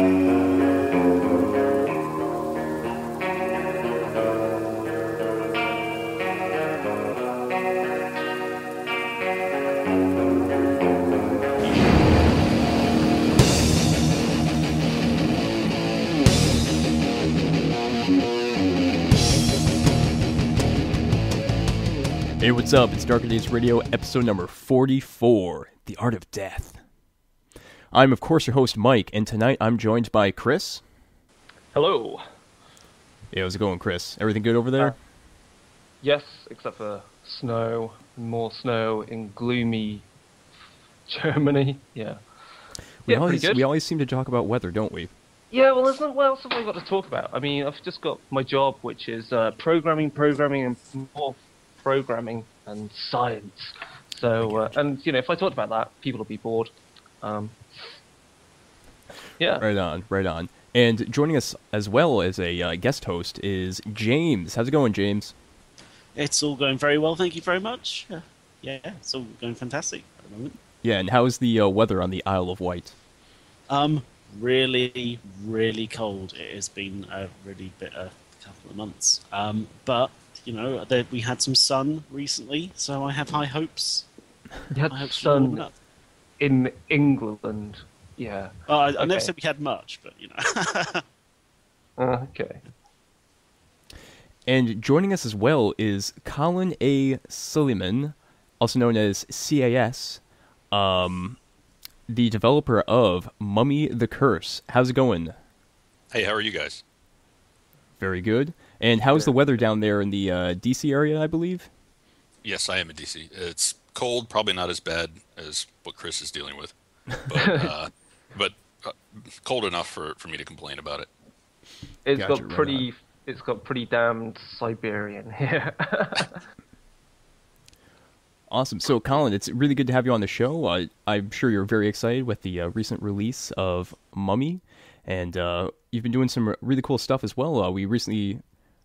Hey, what's up? It's Darker Days Radio, episode number 44, The Art of Death. I'm, of course, your host, Mike, and tonight I'm joined by Chris. Hello. Hey, how's it going, Chris? Everything good over there? Yes, except for snow, more snow in gloomy Germany. Yeah. We always seem to talk about weather, don't we? Yeah, well, there's not what else have I got to talk about? I mean, I've just got my job, which is programming, and more programming and science. So, and you know, if I talked about that, people will be bored. Yeah. Right on. And joining us as well as a guest host is James. How's it going, James? It's all going very well, thank you very much. Yeah, it's all going fantastic at the moment. Yeah, and how's the weather on the Isle of Wight? Really, really cold. It has been a really bitter couple of months. But you know, we had some sun recently, so I have high hopes. You had sun in England, yeah. I never said we had much, but you know. Okay. And joining us as well is Colin A. Suleiman, also known as CAS, the developer of Mummy the Curse. How's it going? Hey, how are you guys? Very good. And how's the weather down there in the DC area, I believe? Yes, I am in DC. It's cold, probably not as bad as what Chris is dealing with, but cold enough for me to complain about it. It's got pretty damned Siberian here. Awesome. So, Colin, it's really good to have you on the show. I'm sure you're very excited with the recent release of Mummy, and you've been doing some really cool stuff as well. We recently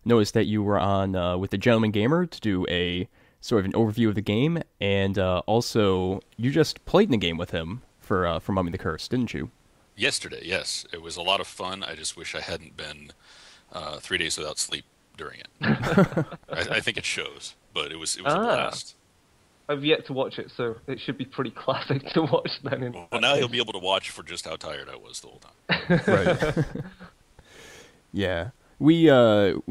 noticed that you were on with the Gentleman Gamer to do a sort of an overview of the game, and also you just played in the game with him for Mummy the Curse, didn't you? Yesterday, yes. It was a lot of fun. I just wish I hadn't been 3 days without sleep during it. I think it shows, but it was a blast. I've yet to watch it, so it should be pretty classic to watch then. Well, now you'll be able to watch for just how tired I was the whole time. Right. Yeah. We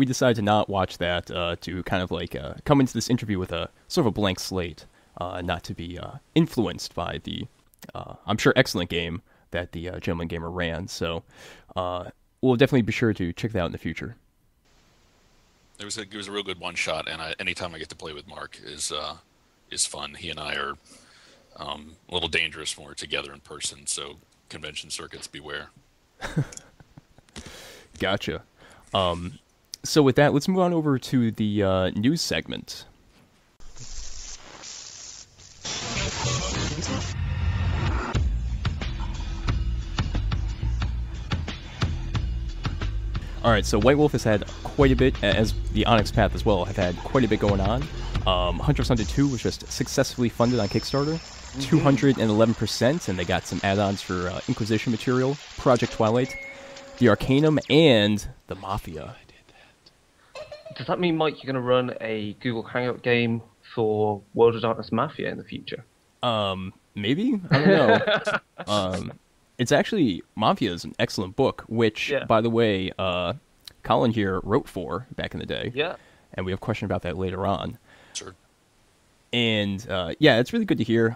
decided to not watch that to kind of like come into this interview with a sort of a blank slate, not to be influenced by the, I'm sure, excellent game that the Gentleman Gamer ran. So we'll definitely be sure to check that out in the future. It was a real good one shot, and anytime I get to play with Mark is fun. He and I are a little dangerous when we're together in person, so convention circuits beware. Gotcha. So with that, let's move on over to the news segment. Alright, so White Wolf has had quite a bit, as the Onyx Path as well, have had quite a bit going on. Hunter x Hunter 2 was just successfully funded on Kickstarter, 211%, and they got some add-ons for Inquisition material, Project Twilight, the Arcanum, and the Mafia. Does that mean, Mike, you're going to run a Google Hangout game for World of Darkness Mafia in the future? Maybe? I don't know. It's actually, Mafia is an excellent book, which, by the way, Colin here wrote for back in the day. Yeah. And we have a question about that later on. Sure. And, yeah, it's really good to hear.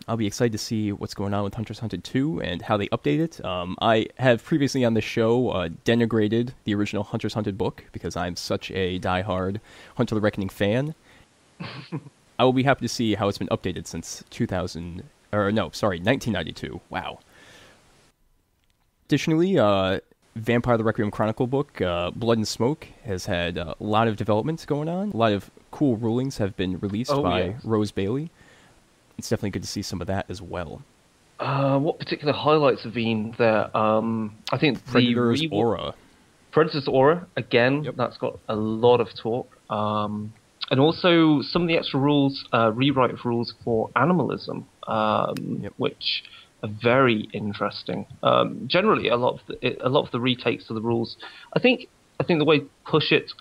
I'll be excited to see what's going on with Hunter x Hunter 2 and how they update it. I have previously on the show denigrated the original Hunter x Hunter book because I'm such a diehard Hunter the Reckoning fan. I will be happy to see how it's been updated since 1992. Wow. Additionally, Vampire the Requiem Chronicle book, Blood and Smoke, has had a lot of developments going on. A lot of cool rulings have been released by Rose Bailey. It's definitely good to see some of that as well. What particular highlights have been there? I think Predator's Aura. Predator's Aura, again, that's got a lot of talk. And also some of the extra rules, rewrite of rules for animalism, which are very interesting. Generally, a lot of the retakes of the rules, I think the way to push it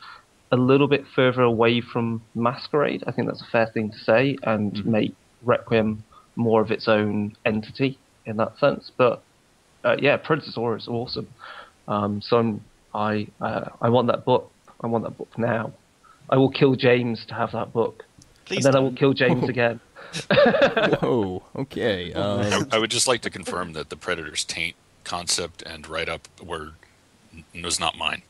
a little bit further away from Masquerade, I think that's a fair thing to say, and make Requiem more of its own entity in that sense. But yeah, Predator is awesome. I want that book. I want that book now. I will kill James to have that book. Please and then don't. I will kill James again. Whoa. Okay. I would just like to confirm that the Predator's taint concept and write-up was not mine.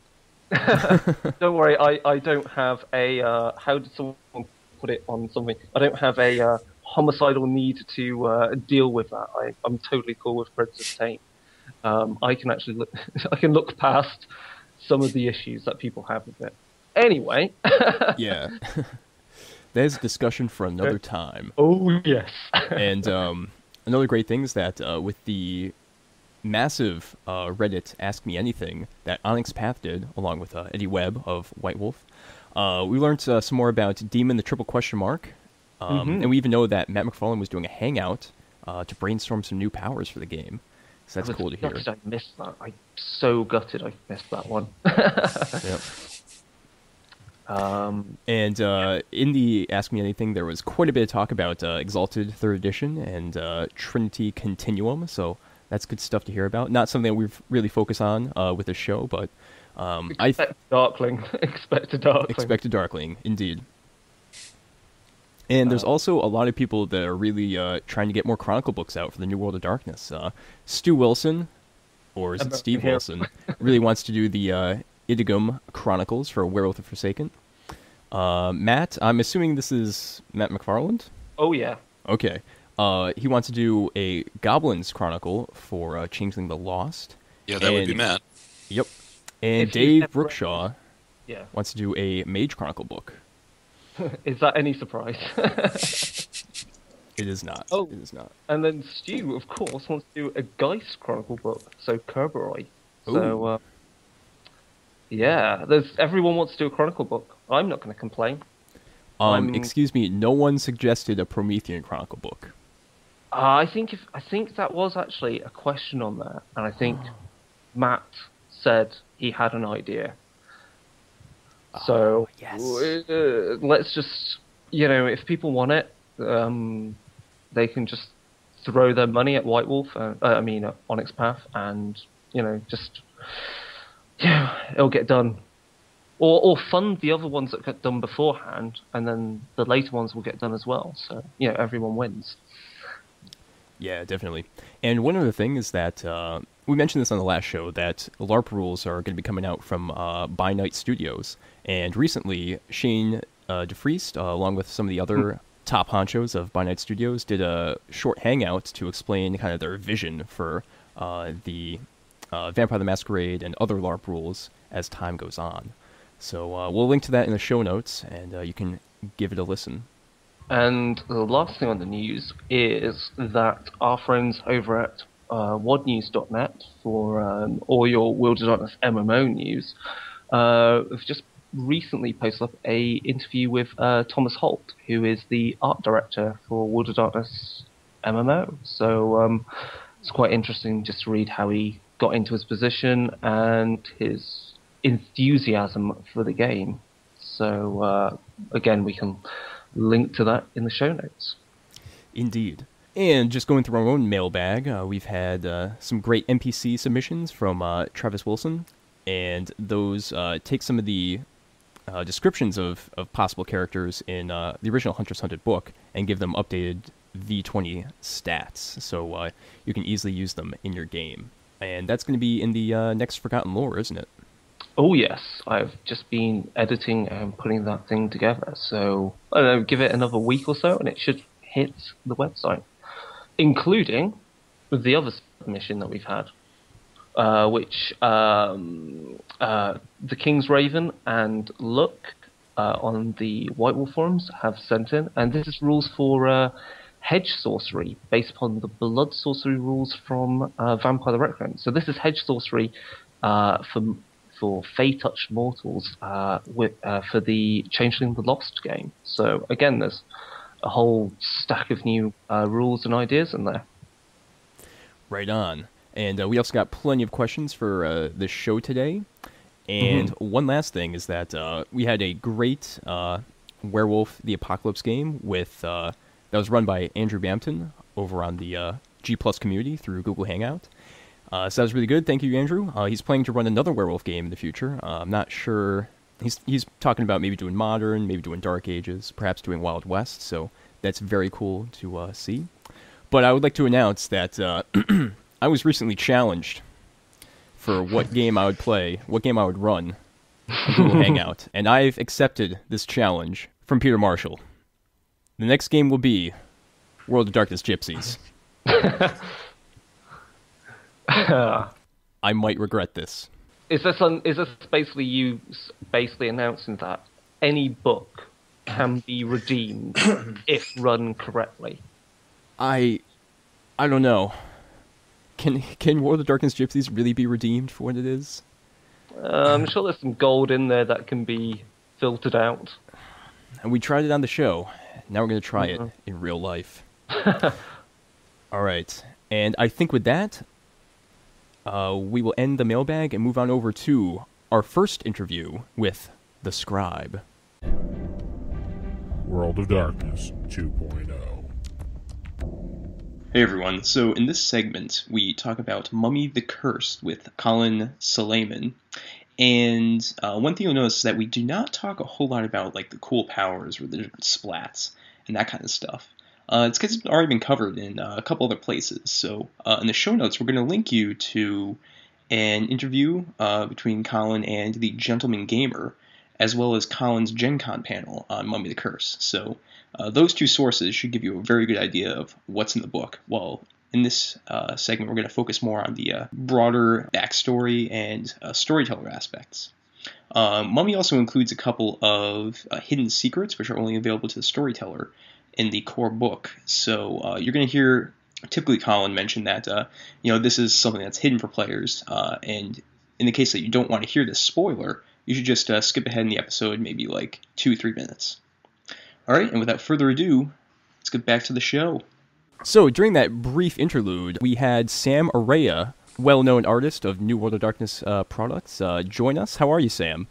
Don't worry, I don't have a how did someone put it on something? I don't have a homicidal need to deal with that. I'm totally cool with Predator's taint. I can actually look I can look past some of the issues that people have with it. Anyway. Yeah. There's a discussion for another time. Oh, yes. And another great thing is that with the massive Reddit Ask Me Anything that Onyx Path did, along with Eddie Webb of White Wolf, we learned some more about Demon the Triple Question Mark. And we even know that Matt McFarlane was doing a hangout to brainstorm some new powers for the game. So that's cool to hear. I missed that. I'm so gutted I missed that one. Yep. And in the Ask Me Anything, there was quite a bit of talk about Exalted 3rd Edition and Trinity Continuum, so that's good stuff to hear about. Not something that we've really focused on with the show, but Darkling. Expect a Darkling. Expect a Darkling, indeed. And there's also a lot of people that are really trying to get more Chronicle books out for the New World of Darkness. Stu Wilson, or is it Steve Wilson, really wants to do the Idigum Chronicles for Werewolf the Forsaken. Matt, I'm assuming this is Matt McFarland? Oh, yeah. Okay. He wants to do a Goblins Chronicle for Changeling the Lost. Yeah, that would be Matt. Yep. And Dave Brookshaw Yeah. wants to do a Mage Chronicle book. Is that any surprise? It is not. Oh. It is not. And then Stu, of course, wants to do a Geist Chronicle book, so Kerberoy. So, yeah, everyone wants to do a Chronicle book. I'm not going to complain. Excuse me, no one suggested a Promethean Chronicle book. I think that was actually a question on there, and I think Matt said he had an idea. So yes. Let's just, if people want it, they can just throw their money at White Wolf. At Onyx Path, and it'll get done. Or fund the other ones that get done beforehand, and then the later ones will get done as well. So everyone wins. Yeah, definitely. And one other thing is that we mentioned this on the last show, that LARP rules are going to be coming out from By Night Studios. And recently, Shane DeFriest, along with some of the other top honchos of By Night Studios, did a short hangout to explain kind of their vision for the Vampire the Masquerade and other LARP rules as time goes on. So we'll link to that in the show notes, and you can give it a listen. And the last thing on the news is that our friends over at wadnews.net for all your World of Darkness MMO news have just recently posted up a interview with Thomas Holt, who is the art director for World of Darkness MMO. So it's quite interesting just to read how he got into his position and his enthusiasm for the game. So again, we can link to that in the show notes. Indeed. And just going through our own mailbag, we've had some great NPC submissions from Travis Wilson, and those take some of the descriptions of possible characters in the original Hunter's Hunted book and give them updated V20 stats, so you can easily use them in your game. And that's going to be in the next Forgotten Lore, isn't it? Oh yes, I've just been editing and putting that thing together, so I don't know, give it another week or so and it should hit the website, including the other submission that we've had, which The King's Raven and Look on the White Wolf forums have sent in, and this is rules for hedge sorcery based upon the blood sorcery rules from Vampire the Requiem. So this is hedge sorcery for Fey-touched mortals for the Changeling the Lost game. So again, there's a whole stack of new rules and ideas in there. Right on. And we also got plenty of questions for the show today. And one last thing is that we had a great Werewolf the Apocalypse game with that was run by Andrew Bampton over on the G Plus community through Google Hangout. So that was really good. Thank you, Andrew. He's planning to run another Werewolf game in the future. I'm not sure. He's talking about maybe doing Modern, maybe doing Dark Ages, perhaps doing Wild West. So that's very cool to see. But I would like to announce that I was recently challenged for what game I would play, what game I would run on Google Hangout. And I've accepted this challenge from Peter Marshall. The next game will be World of Darkness Gypsies. I might regret this. Is this basically you basically announcing that any book can be redeemed if run correctly? I don't know. Can World of Darkness Gypsies really be redeemed for what it is? I'm sure there's some gold in there that can be filtered out. And we tried it on the show. Now we're going to try it in real life. All right. And I think with that, we will end the mailbag and move on over to our first interview with the Scribe. World of Darkness 2.0. Hey everyone, so in this segment we talk about Mummy the Cursed with Colin Suleiman, and one thing you'll notice is that we do not talk a whole lot about like the cool powers or the different splats and that kind of stuff. It's because it's already been covered in a couple other places, so in the show notes we're going to link you to an interview between Colin and the Gentleman Gamer, as well as Colin's Gen Con panel on Mummy the Curse. So those two sources should give you a very good idea of what's in the book. Well, in this segment, we're going to focus more on the broader backstory and storyteller aspects. Mummy also includes a couple of hidden secrets, which are only available to the storyteller in the core book. So you're going to hear typically Colin mention that this is something that's hidden for players, and in the case that you don't want to hear this spoiler, you should just skip ahead in the episode, maybe like 2-3 minutes. All right, and without further ado, let's get back to the show. So during that brief interlude, we had Sam Araya, well-known artist of New World of Darkness products, join us. How are you, Sam?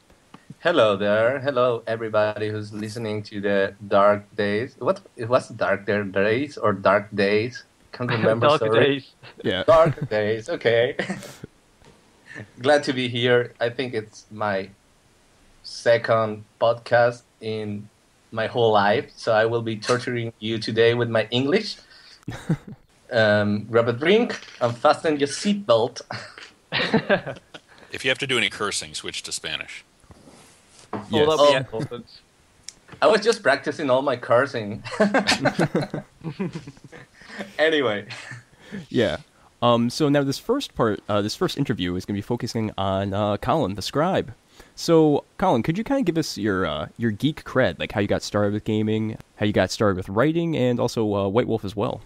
Hello there. Hello, everybody who's listening to the Dark Days. What? It was Dark Days or Dark Days? Can't remember. Dark Days. Yeah. Dark Days. Okay. Glad to be here. I think it's my second podcast in my whole life, so I will be torturing you today with my English. Grab a drink and fasten your seatbelt. If you have to do any cursing, switch to Spanish. Yes. Oh, that'd be excellent. I was just practicing all my cursing. Anyway. Yeah. So now this first interview is going to be focusing on Colin, the Scribe. So, Colin, could you kind of give us your geek cred, like how you got started with gaming, how you got started with writing, and also White Wolf as well?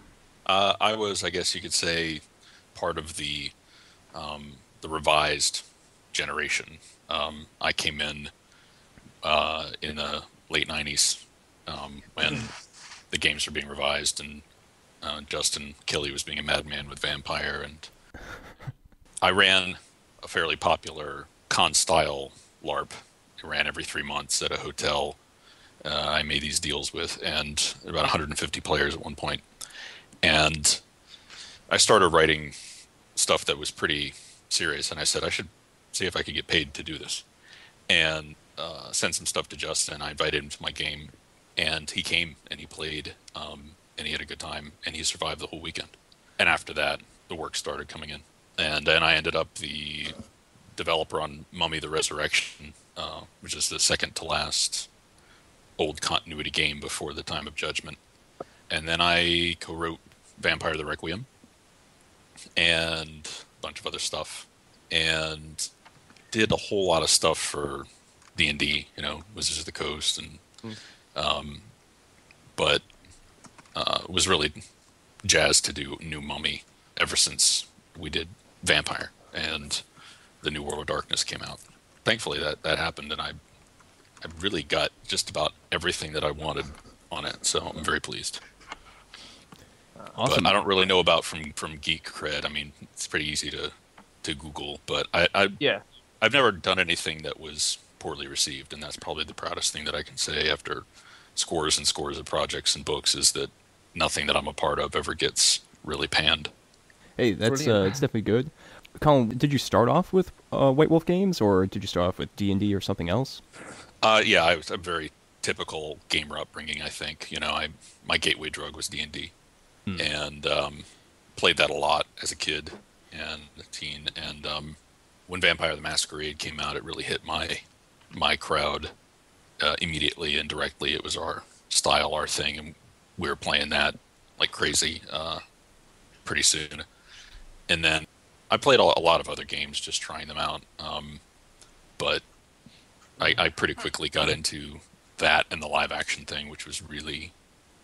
I was, I guess you could say, part of the revised generation. I came in the late 90s when the games were being revised, and Justin Killey was being a madman with Vampire, and I ran a fairly popular con-style LARP. I ran every 3 months at a hotel I made these deals with, and about 150 players at one point. And I started writing stuff that was pretty serious, and I said I should see if I could get paid to do this. And sent some stuff to Justin. I invited him to my game, and he came and he played, and he had a good time, and he survived the whole weekend. And after that, the work started coming in. And then I ended up the developer on Mummy the Resurrection, which is the second to last old continuity game before the Time of Judgment. And then I co-wrote Vampire the Requiem and a bunch of other stuff, and did a whole lot of stuff for D&D, Wizards of the Coast, and but was really jazzed to do new Mummy ever since we did Vampire and the New World of Darkness came out. Thankfully that happened, and I really got just about everything that I wanted on it, so I'm very pleased. Awesome. But I don't really know about from Geek Cred. I mean, it's pretty easy to Google, but Yeah. I've never done anything that was poorly received, and that's probably the proudest thing that I can say after scores and scores of projects and books is that nothing that I'm a part of ever gets really panned. Hey, that's Brilliant. it's definitely good. Colin, did you start off with White Wolf Games, or did you start off with D&D or something else? Yeah, I was a very typical gamer upbringing. I think my gateway drug was D&D, and played that a lot as a kid and a teen. And when Vampire the Masquerade came out, it really hit my crowd immediately and directly. It was our style, our thing, and we were playing that like crazy pretty soon. And then I played a lot of other games, just trying them out. But I pretty quickly got into that and the live action thing, which was really,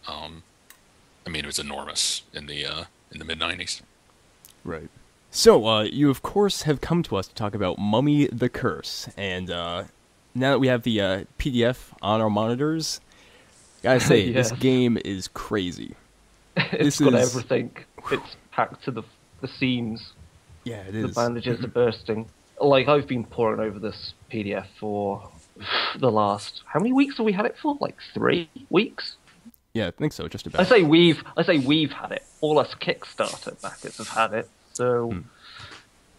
it was enormous in the mid '90s. Right. So, you of course have come to us to talk about Mummy the Curse, and now that we have the PDF on our monitors, gotta say, this Yes. game is crazy. It's got everything. It's packed to the seams. Yeah, it The is. bandages are bursting. Like, I've been poring over this PDF for the last... How many weeks have we had it for? Like 3 weeks? Yeah, I think so, just about. I say we've had it. All us Kickstarter backers have had it. So,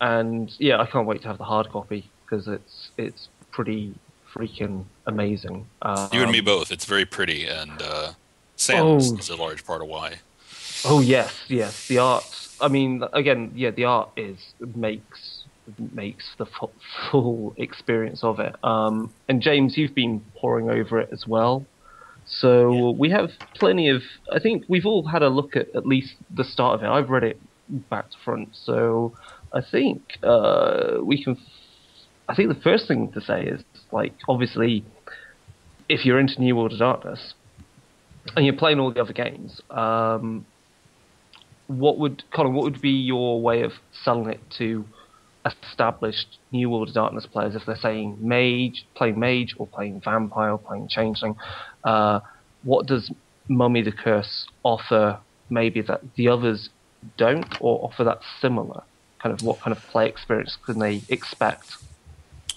and yeah, I can't wait to have the hard copy because it's pretty freaking amazing. You and me both. It's very pretty, and Sam's is a large part of why. Oh yes, the art. I mean, again, yeah, the art makes the full experience of it. And James, you've been poring over it as well. So we have plenty of. I think we've all had a look at least the start of it. I've read it back to front, so I think we can. I think the first thing to say is, like, obviously, if you're into New World of Darkness and you're playing all the other games, Colin, what would be your way of selling it to established New World of Darkness players if they're saying playing mage or playing vampire or playing changeling? What does Mummy the Curse offer maybe that the others don't, or offer that similar? What kind of play experience can they expect?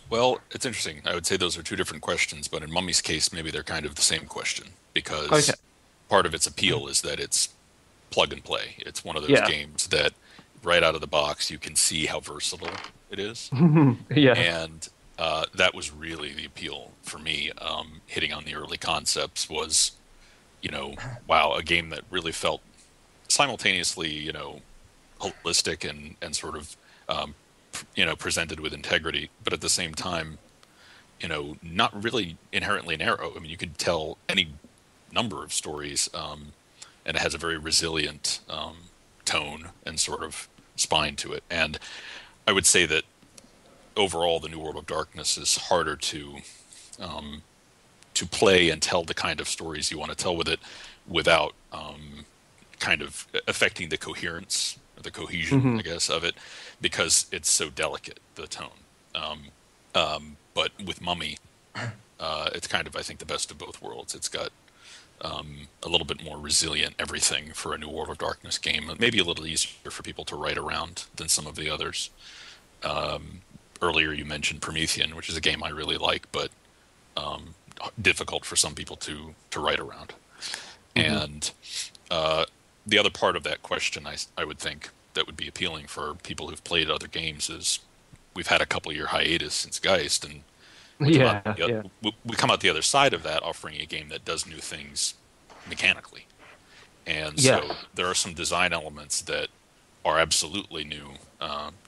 Well, it's interesting. I would say those are two different questions, but in Mummy's case, maybe they're kind of the same question because Okay. part of its appeal is that it's plug and play. It's one of those games that right out of the box you can see how versatile it is. Yeah. And that was really the appeal for me. Hitting on the early concepts was, wow, a game that really felt simultaneously, holistic and sort of, presented with integrity, but at the same time, not really inherently narrow. I mean, you could tell any number of stories, and it has a very resilient tone and sort of spine to it. And I would say that overall, the New World of Darkness is harder to play and tell the kind of stories you want to tell with it without kind of affecting the coherence or the cohesion, I guess, of it, because it's so delicate, the tone. But with Mummy, it's kind of, I think, the best of both worlds. It's got a little bit more resilient everything for a New World of Darkness game. Maybe a little easier for people to write around than some of the others. Earlier you mentioned Promethean, which is a game I really like, but difficult for some people to write around. And the other part of that question, I would think, that would be appealing for people who've played other games is we've had a couple-year hiatus since Geist, and we come out the other side of that offering a game that does new things mechanically. And so there are some design elements that are absolutely new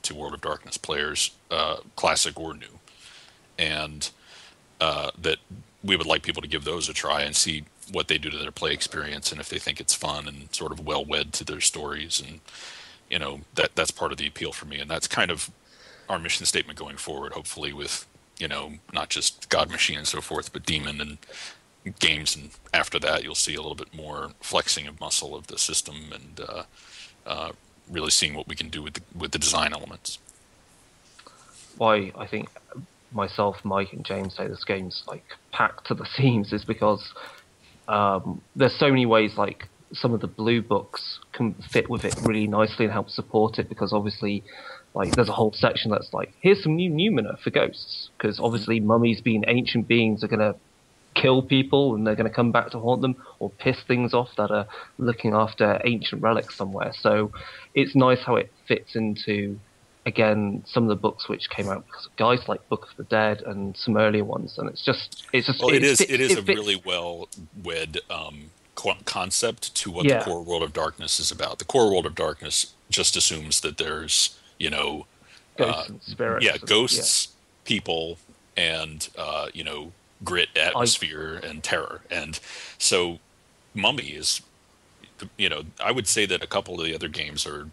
to World of Darkness players, classic or new, and that we would like people to give those a try and see what they do to their play experience, and if they think it's fun and sort of well wed to their stories. And that's part of the appeal for me, and that's kind of our mission statement going forward, hopefully, with not just God Machine and so forth, but Demon and games. And after that, you'll see a little bit more flexing of muscle of the system and really seeing what we can do with the design elements. Why I think myself, Mike, and James say this game's like packed to the seams is because there's so many ways like some of the blue books can fit with it really nicely and help support it, because obviously, like, there's a whole section that's like, here's some new Numina for ghosts, because obviously mummies being ancient beings are going to kill people and they're going to come back to haunt them or piss things off that are looking after ancient relics somewhere. So it's nice how it fits into, again, some of the books which came out because of guys like Book of the Dead and some earlier ones, and it is a really well wed concept to what the core world of darkness is about. The core world of darkness just assumes that there's, ghosts and spirits, ghosts, people, and grit, atmosphere, and terror. And so Mummy is, I would say that a couple of the other games are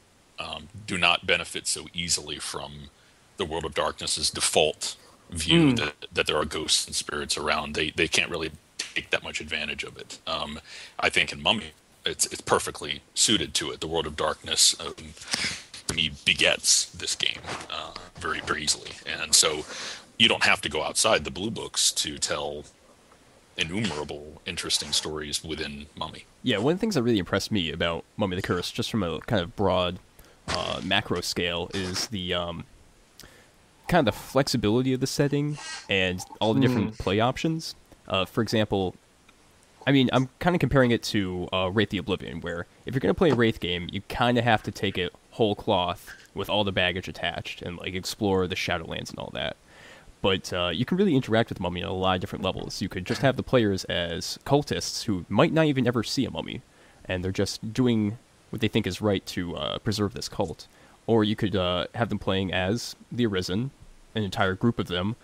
do not benefit so easily from the world of darkness's default view that there are ghosts and spirits around. They can't really take that much advantage of it. I think in Mummy, it's perfectly suited to it. The world of darkness, to me, begets this game very, very easily. And so you don't have to go outside the blue books to tell innumerable interesting stories within Mummy. Yeah, one of the things that really impressed me about Mummy the Curse, just from a kind of broad macro scale, is the kind of the flexibility of the setting and all the different play options. For example, I mean, I'm kind of comparing it to Wraith the Oblivion, where if you're going to play a Wraith game, you kind of have to take it whole cloth with all the baggage attached and like explore the Shadowlands and all that. But you can really interact with Mummy on a lot of different levels. You could just have the players as cultists who might not even ever see a mummy, and they're just doing what they think is right to preserve this cult. Or you could have them playing as the Arisen, an entire group of them,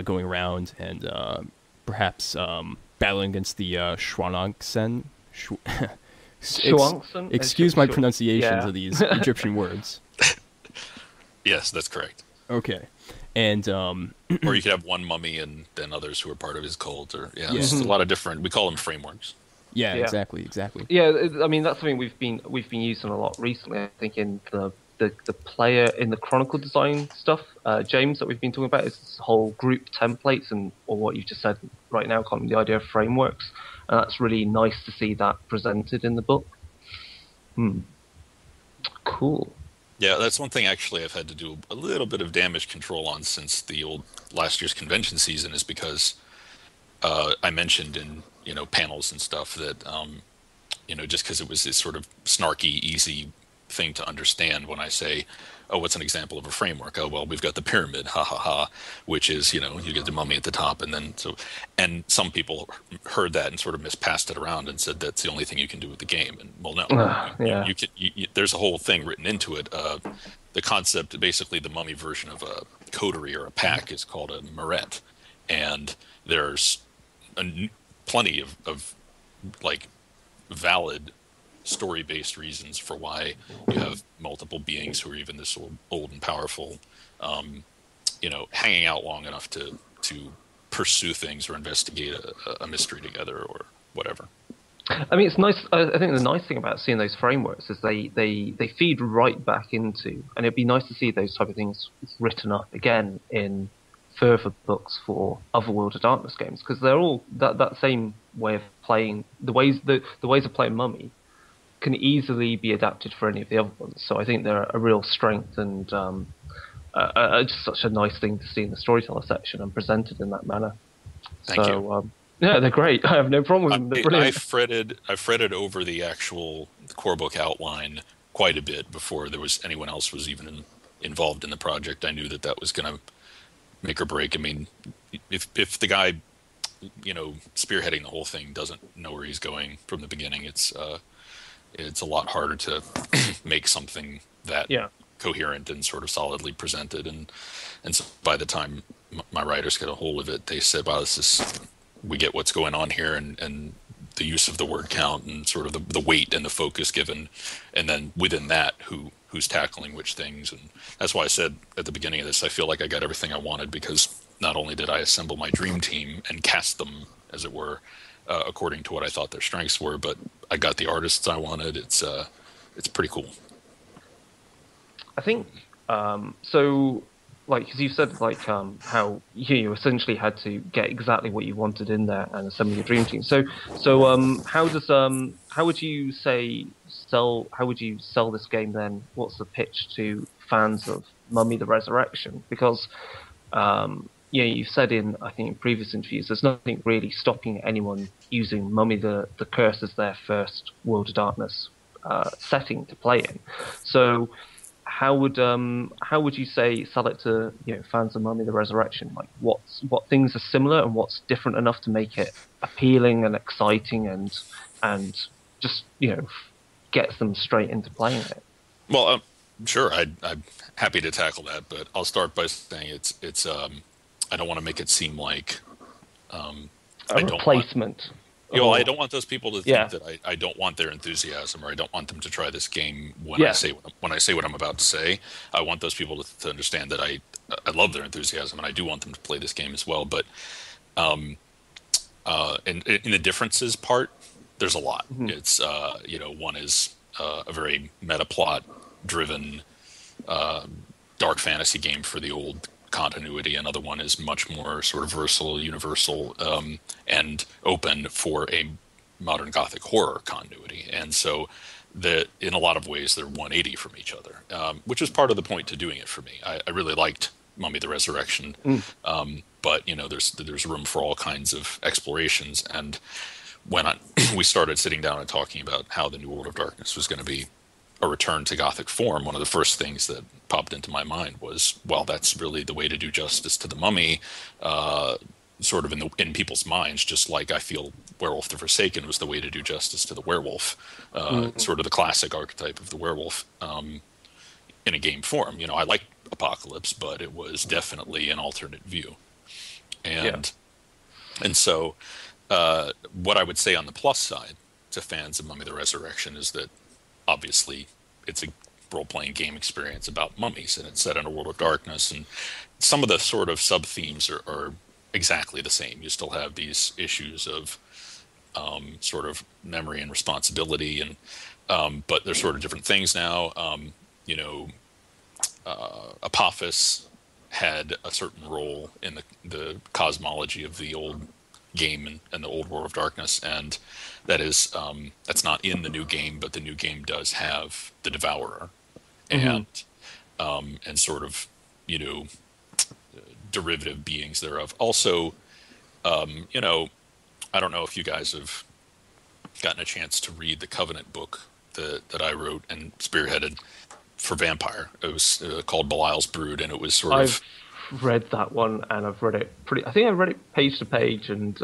going around and perhaps battling against the Shuangsen. Shuangsen? Excuse my pronunciations of these Egyptian words. Yes, that's correct. Okay. And or you could have one mummy and then others who are part of his cult, or there's a lot of different. We call them frameworks. Yeah, exactly. Yeah, I mean that's something we've been using a lot recently. I think in the player in the chronicle design stuff, James, that we've been talking about, is this whole group templates or what you've just said right now, Colin, the idea of frameworks, and that's really nice to see that presented in the book. Cool. Yeah, that's one thing actually I've had to do a little bit of damage control on since the last year's convention season, is because I mentioned in panels and stuff that just because it was this sort of snarky, easy thing to understand when I say, oh, what's an example of a framework? Oh, well, we've got the pyramid, ha ha ha, which is, you get the mummy at the top, and some people heard that and sort of mispassed it around and said that's the only thing you can do with the game. And well, no, there's a whole thing written into it. The concept, basically, the mummy version of a coterie or a pack is called a moret, and there's plenty of like valid story-based reasons for why you have multiple beings who are even this old and powerful, hanging out long enough to pursue things or investigate a mystery together or whatever. I mean, it's nice. I think the nice thing about seeing those frameworks is they feed right back into, and it'd be nice to see those type of things written up again in further books for other World of Darkness games, because they're all that same way of playing. The ways of playing Mummy can easily be adapted for any of the other ones. So I think they're a real strength and just such a nice thing to see in the storyteller section and presented in that manner. Thank you. Yeah, they're great. I have no problem with them. They're brilliant. I fretted over the actual core book outline quite a bit before anyone else was even involved in the project. I knew that was going to make or break. I mean, if the guy, spearheading the whole thing doesn't know where he's going from the beginning, it's a lot harder to make something that coherent and sort of solidly presented. And so by the time my writers get a hold of it, they said, wow, we get what's going on here, and the use of the word count and sort of the weight and the focus given. And then within that, who's tackling which things. And that's why I said at the beginning of this, I feel like I got everything I wanted, because not only did I assemble my dream team and cast them, as it were, according to what I thought their strengths were, but I got the artists I wanted. It's pretty cool. I think so. like, because you said like how you essentially had to get exactly what you wanted in there and assemble your dream team. So how would you sell this game then? What's the pitch to fans of Mummy the Resurrection? Because you've said I think in previous interviews, there's nothing really stopping anyone using Mummy the Curse as their first World of Darkness setting to play in. So how would you say sell it to fans of Mummy the Resurrection? Like what things are similar and what's different enough to make it appealing and exciting and just gets them straight into playing it? Well, sure, I'm happy to tackle that, but I'll start by saying it's I don't want to make it seem like a replacement. I don't want those people to think that I don't want their enthusiasm, or I don't want them to try this game when I say what I'm about to say. I want those people to understand that I love their enthusiasm, and I do want them to play this game as well. But in the differences part, there's a lot. Mm-hmm. It's one is a very meta plot driven dark fantasy game for the old continuity. Another one is much more sort of versatile, universal, and open for a modern Gothic horror continuity. And so in a lot of ways, they're 180 from each other, which was part of the point to doing it for me. I really liked Mummy the Resurrection, but there's room for all kinds of explorations. And when we started sitting down and talking about how the New World of Darkness was going to be a return to Gothic form, one of the first things that popped into my mind was, well, that's really the way to do justice to the Mummy, sort of in people's minds, just like I feel Werewolf the Forsaken was the way to do justice to the werewolf, sort of the classic archetype of the werewolf in a game form. I like Apocalypse, but it was definitely an alternate view. And so what I would say on the plus side to fans of Mummy the Resurrection is that obviously it's a role-playing game experience about mummies, and it's set in a world of darkness, and some of the sort of sub-themes are exactly the same. You still have these issues of sort of memory and responsibility, and but they're sort of different things now. Apophis had a certain role in the cosmology of the old game and the old World of Darkness, and that is that's not in the new game, but the new game does have the Devourer, and sort of derivative beings thereof. Also, I don't know if you guys have gotten a chance to read the Covenant book that I wrote and spearheaded for Vampire. It was called Belial's Brood, and it was sort of read that one, and I've read it I think I read it page to page, and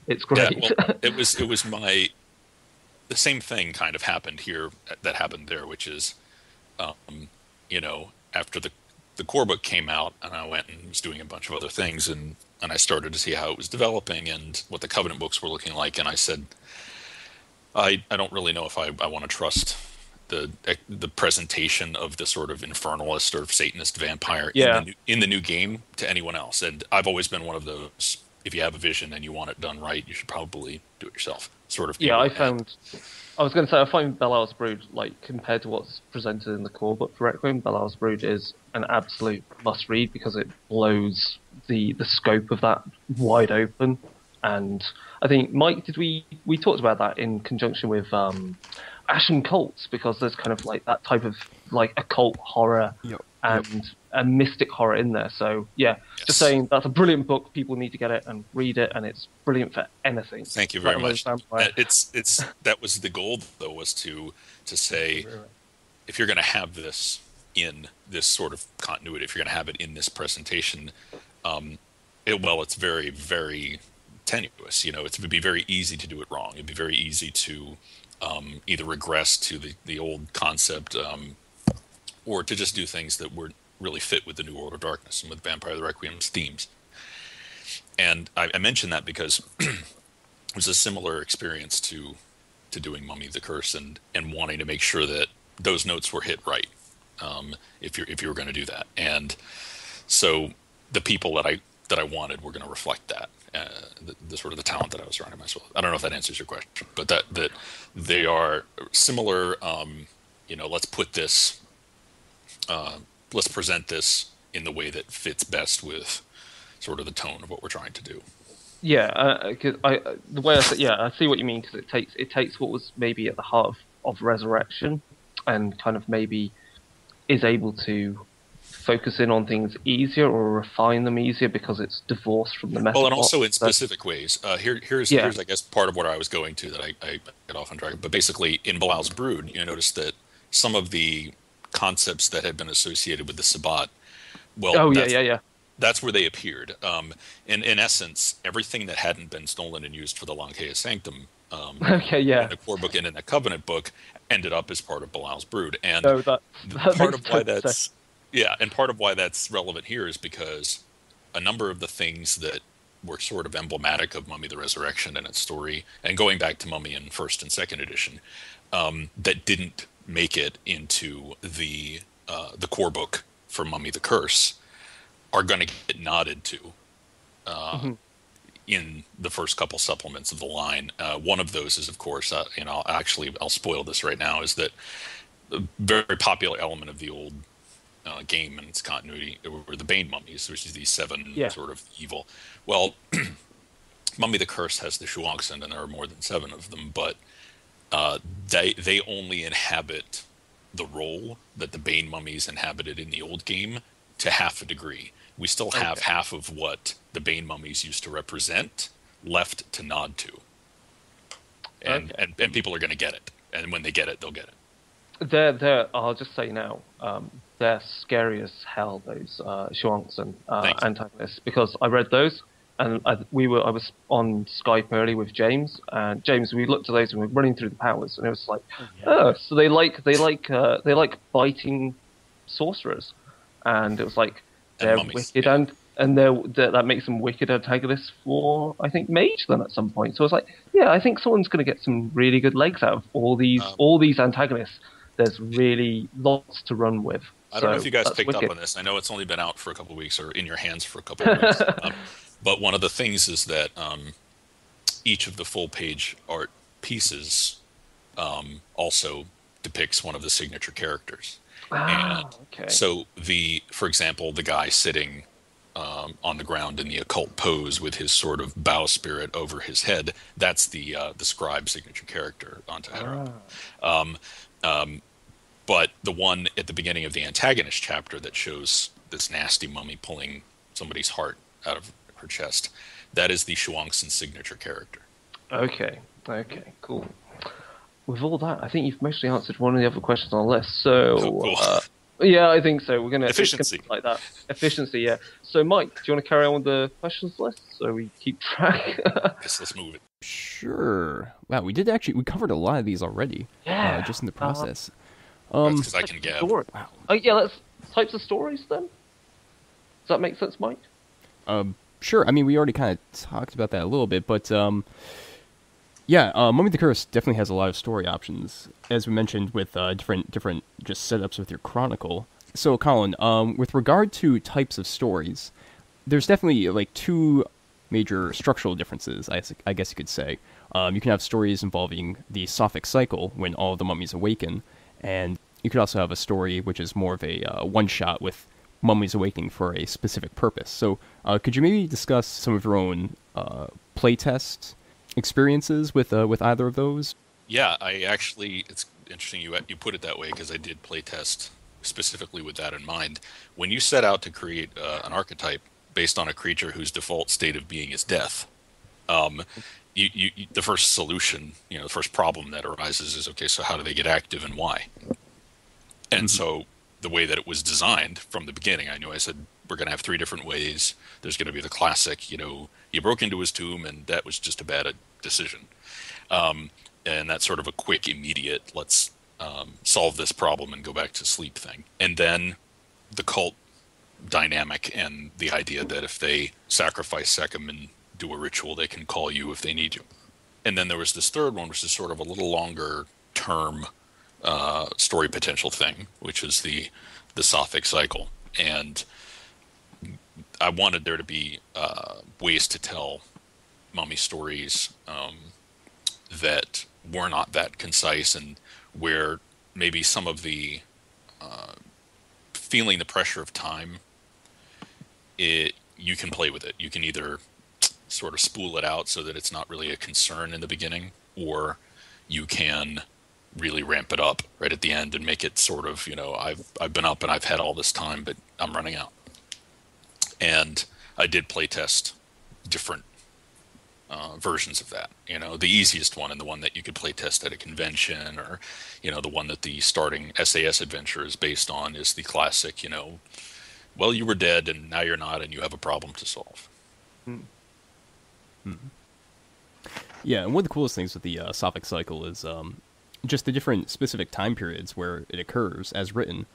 it's great. Yeah, well, it was the same thing kind of happened here that happened there, which is after the core book came out, and I went and was doing a bunch of other things, and I started to see how it was developing and what the Covenant books were looking like, and I said, I don't really know if I want to trust the presentation of the sort of infernalist or Satanist vampire in the new game to anyone else. And I've always been one of those, if you have a vision and you want it done right, you should probably do it yourself. Sort of. Yeah, I find Belial's Brood, like, compared to what's presented in the core book for Requiem, Belial's Brood is an absolute must read because it blows the scope of that wide open. And I think, Mike, we talked about that in conjunction with Ashen Cults, because there's kind of like that type of like occult horror and a mystic horror in there. So just saying, that's a brilliant book. People need to get it and read it, and it's brilliant for anything. Thank you very much. It's that was the goal, though, was to say, if you're going to have this in this sort of continuity, if you're going to have it in this presentation, it's very, very tenuous. It would be very easy to do it wrong. It'd be very easy to either regress to the old concept, or to just do things that were really fit with the New World of Darkness and with Vampire the Requiem's themes. And I mention that because it was a similar experience to doing Mummy the Curse and wanting to make sure that those notes were hit right, if you were going to do that. And so the people that I wanted were going to reflect that. The sort of the talent that I was surrounding myself with. I don't know if that answers your question, but that they are similar. Let's put this, let's present this in the way that fits best with sort of the tone of what we're trying to do. Yeah, because the way I see what you mean, because it takes what was maybe at the heart of Resurrection, and kind of maybe is able to focus in on things easier or refine them easier because it's divorced from the meta. Well, and also in specific ways. Here's I guess part of what I was going to that I get off on track. But basically, in Balal's Brood, you notice that some of the concepts that had been associated with the Sabbat, that's where they appeared. In essence, everything that hadn't been stolen and used for the Lankea Sanctum, in the core book and in the Covenant book, ended up as part of Balal's Brood. And part of why that's relevant here is because a number of the things that were sort of emblematic of Mummy the Resurrection and its story, and going back to Mummy in first and second edition, that didn't make it into the core book for Mummy the Curse, are going to get nodded to in the first couple supplements of the line. One of those is, of course, and I'll spoil this right now, is that a very popular element of the old game and its continuity were the Bane mummies, which is these 7 sort of evil. Well, Mummy the Curse has the Shuangsen, and there are more than 7 of them, but they only inhabit the role that the Bane mummies inhabited in the old game to half a degree. We still have half of what the Bane mummies used to represent left to nod to. And people are going to get it. And when they get it, they'll get it. They're I'll just say now, they're scary as hell, those Shuangsen antagonists, because I read those, and I was on Skype early with James, and James, we looked at those and we were running through the powers, and it was like, so they like biting sorcerers, and it was like they're wicked, and that makes them wicked antagonists for, I think, Mage then at some point. So I was like, I think someone's going to get some really good legs out of all these antagonists. There's really lots to run with. I don't know if you guys picked up on this. I know it's only been out for a couple of weeks, or in your hands for a couple of weeks. But one of the things is that each of the full-page art pieces also depicts one of the signature characters. So for example, the guy sitting on the ground in the occult pose with his sort of bow spirit over his head, that's the scribe signature character on Tahara. But the one at the beginning of the antagonist chapter that shows this nasty mummy pulling somebody's heart out of her chest, that is the Shuangsen signature character. Okay, cool. With all that, I think you've mostly answered one of the other questions on the list. So, cool. I think so. We're going to efficiency like that. Efficiency, yeah. So, Mike, do you want to carry on with the questions list so we keep track? Yes, let's move it. Sure. Wow, we covered a lot of these already. Yeah. Just in the process. That's because I can gab. Wow. Let's types of stories then. Does that make sense, Mike? Sure. I mean, we already kind of talked about that a little bit, but Mummy the Curse definitely has a lot of story options, as we mentioned, with different just setups with your chronicle. So, Colin, with regard to types of stories, there's definitely like 2 major structural differences, I guess you could say. You can have stories involving the Sophic cycle, when all of the mummies awaken, and you could also have a story which is more of a one-shot with mummies awakening for a specific purpose. So could you maybe discuss some of your own playtest experiences with either of those? Yeah, it's interesting you put it that way, because I did playtest specifically with that in mind. When you set out to create an archetype based on a creature whose default state of being is death, the first solution, the first problem that arises is, okay, so how do they get active and why? And so the way that it was designed from the beginning, I said, we're going to have 3 different ways. There's going to be the classic, you broke into his tomb and that was just a bad decision. And that's sort of a quick, immediate, let's solve this problem and go back to sleep thing. And then the cult dynamic and the idea that if they sacrifice Sekhem and do a ritual, they can call you if they need you. And then there was this third one, which is sort of a little longer term story potential thing, which is the Sophic cycle. And I wanted there to be ways to tell mummy stories that were not that concise, and where maybe some of the feeling the pressure of time you can play with it. You can either sort of spool it out so that it's not really a concern in the beginning, or you can really ramp it up right at the end and make it sort of, I've been up and I've had all this time, but I'm running out. And I did play test different versions of that. The easiest one, and the one that you could play test at a convention, or the one that the starting SAS adventure is based on, is the classic, well, you were dead and now you're not, and you have a problem to solve. Yeah, and one of the coolest things with the Sophic cycle is just the different specific time periods where it occurs as written.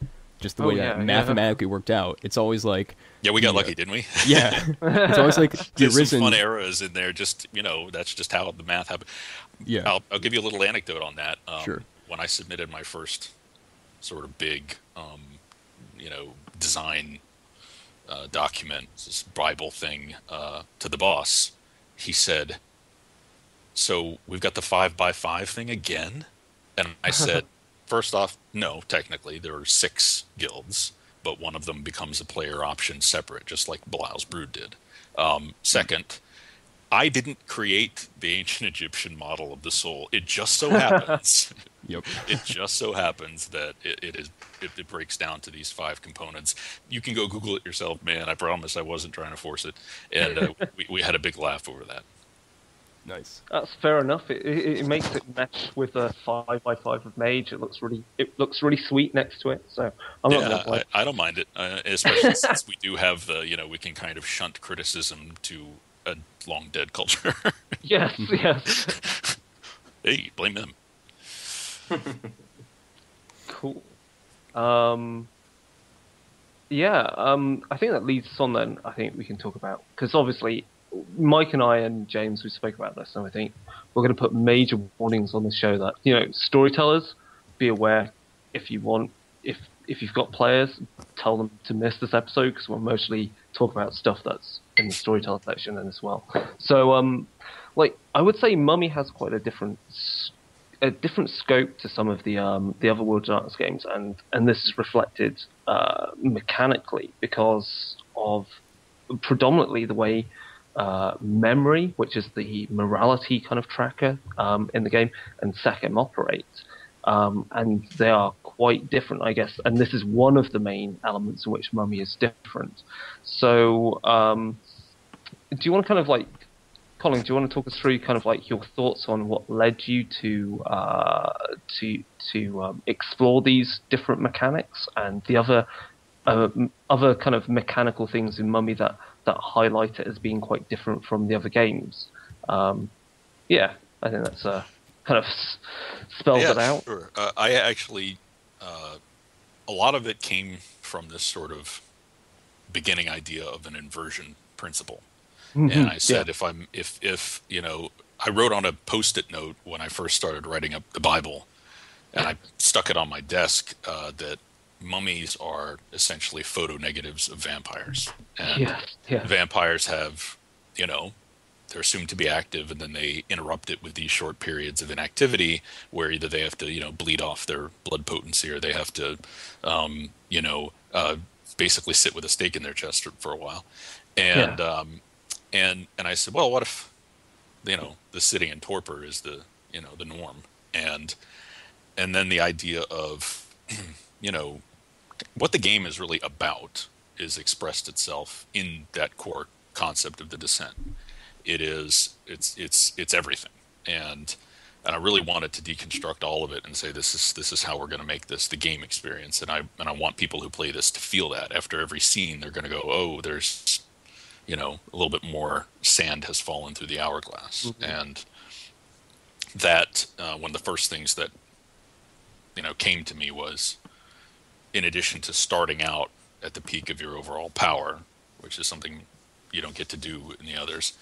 Just the way that mathematically worked out. It's always like... Yeah, we got lucky, didn't we? Yeah. It's always like the There's Arisen... some fun eras in there, just, that's just how the math happened. Yeah. I'll give you a little anecdote on that. Sure. When I submitted my first sort of big, design document, this Bible thing, to the boss, he said, "So we've got the 5x5 thing again?" And I said, first off, no, technically there are 6 guilds, but one of them becomes a player option separate, just like Belial's Brood did. Second, I didn't create the ancient Egyptian model of the soul. It just so happens. Yep. It just so happens that it breaks down to these 5 components. You can go Google it yourself, man. I promise I wasn't trying to force it. And we had a big laugh over that. Nice. That's fair enough. It makes it match with a 5x5 of mage. It looks really sweet next to it. So I'm not gonna play. I don't mind it, especially since we do have we can kind of shunt criticism to a long dead culture. Yes. Hey, blame them. Cool. I think that leads us on then. I think we can talk about, because obviously Mike and I and James, we spoke about this, and I think we're going to put major warnings on the show that, storytellers, be aware if you want, if you've got players, tell them to miss this episode, because we'll mostly talk about stuff that's in the storyteller section then as well. So, I would say Mummy has quite a different scope to some of the other World of Darkness games, and this is reflected mechanically because of predominantly the way memory, which is the morality kind of tracker in the game, and SACM operate. And they are quite different, I guess. And this is one of the main elements in which Mummy is different. So, do you want to kind of Colin, do you want to talk us through kind of your thoughts on what led you to explore these different mechanics and the other kind of mechanical things in Mummy that highlight it as being quite different from the other games? I think that's kind of spells it out. Sure. I actually, a lot of it came from this sort of beginning idea of an inversion principle. Mm-hmm. And I said, if I wrote on a Post-it note when I first started writing up the Bible, and I stuck it on my desk, that mummies are essentially photonegatives of vampires. And vampires have, they're assumed to be active, and then they interrupt it with these short periods of inactivity where either they have to, bleed off their blood potency, or they have to, basically sit with a stake in their chest for a while. And and I said, well, what if, the sitting in torpor is the norm, and then the idea of, what the game is really about is expressed itself in that core concept of the descent. It's everything, and I really wanted to deconstruct all of it and say this is how we're going to make this the game experience, and I want people who play this to feel that after every scene they're going to go, oh, there's a little bit more sand has fallen through the hourglass. Mm-hmm. And that one of the first things that came to me was, in addition to starting out at the peak of your overall power, which is something you don't get to do in the others.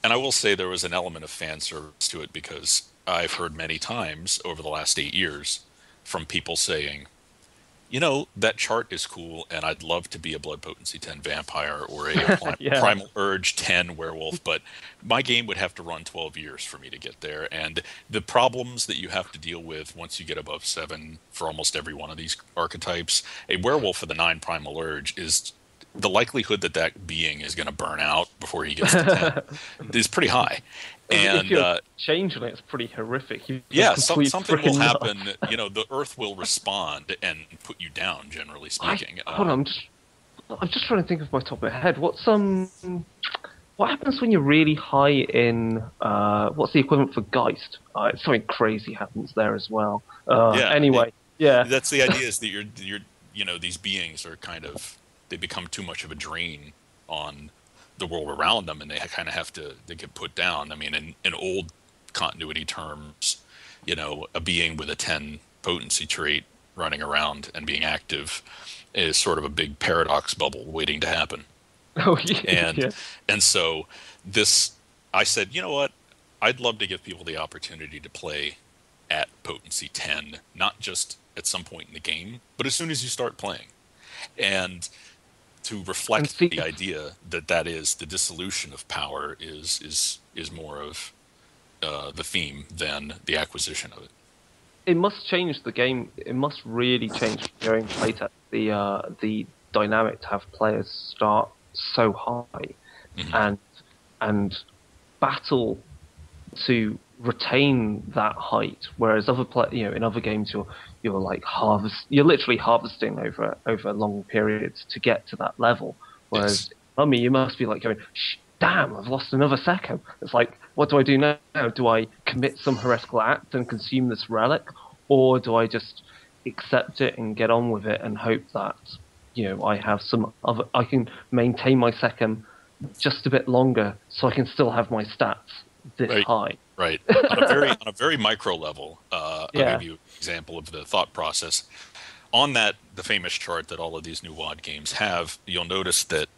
And I will say there was an element of fan service to it, because I've heard many times over the last 8 years from people saying, that chart is cool, and I'd love to be a blood potency 10 vampire or a primal urge 10 werewolf, but my game would have to run 12 years for me to get there. And the problems that you have to deal with once you get above 7 for almost every one of these archetypes, a werewolf with a 9 primal urge is the likelihood that that being is going to burn out before he gets to 10 is pretty high. And if you're changeling, it's pretty horrific. Something will happen. You know, the Earth will respond and put you down. Generally speaking, hold on, I'm just trying to think of my top of my head. What happens when you're really high in what's the equivalent for Geist? Something crazy happens there as well. Anyway, that's the idea, is that you're you know, these beings are they become too much of a drain on the world around them, and they kind of they get put down. I mean, in old continuity terms, you know, a being with a 10 potency trait running around and being active is sort of a big paradox bubble waiting to happen. Oh, yeah. And so I said, you know what? I'd love to give people the opportunity to play at potency 10, not just at some point in the game, but as soon as you start playing. And to reflect the idea that is the dissolution of power is more of the theme than the acquisition of it. It must change the game. It must really change during playtest. The dynamic to have players start so high, and battle to retain that height. Whereas in other games you're like you're literally harvesting over long periods to get to that level. Whereas Mummy, you must be like going, damn, I've lost another second. It's like, what do I do now? Do I commit some heretical act and consume this relic, or do I just accept it and get on with it and hope that, you know, I can maintain my second just a bit longer so I can still have my stats this high. Right. On a very micro level, I'll give you an example of the thought process. On the famous chart that all of these new WoD games have, you'll notice that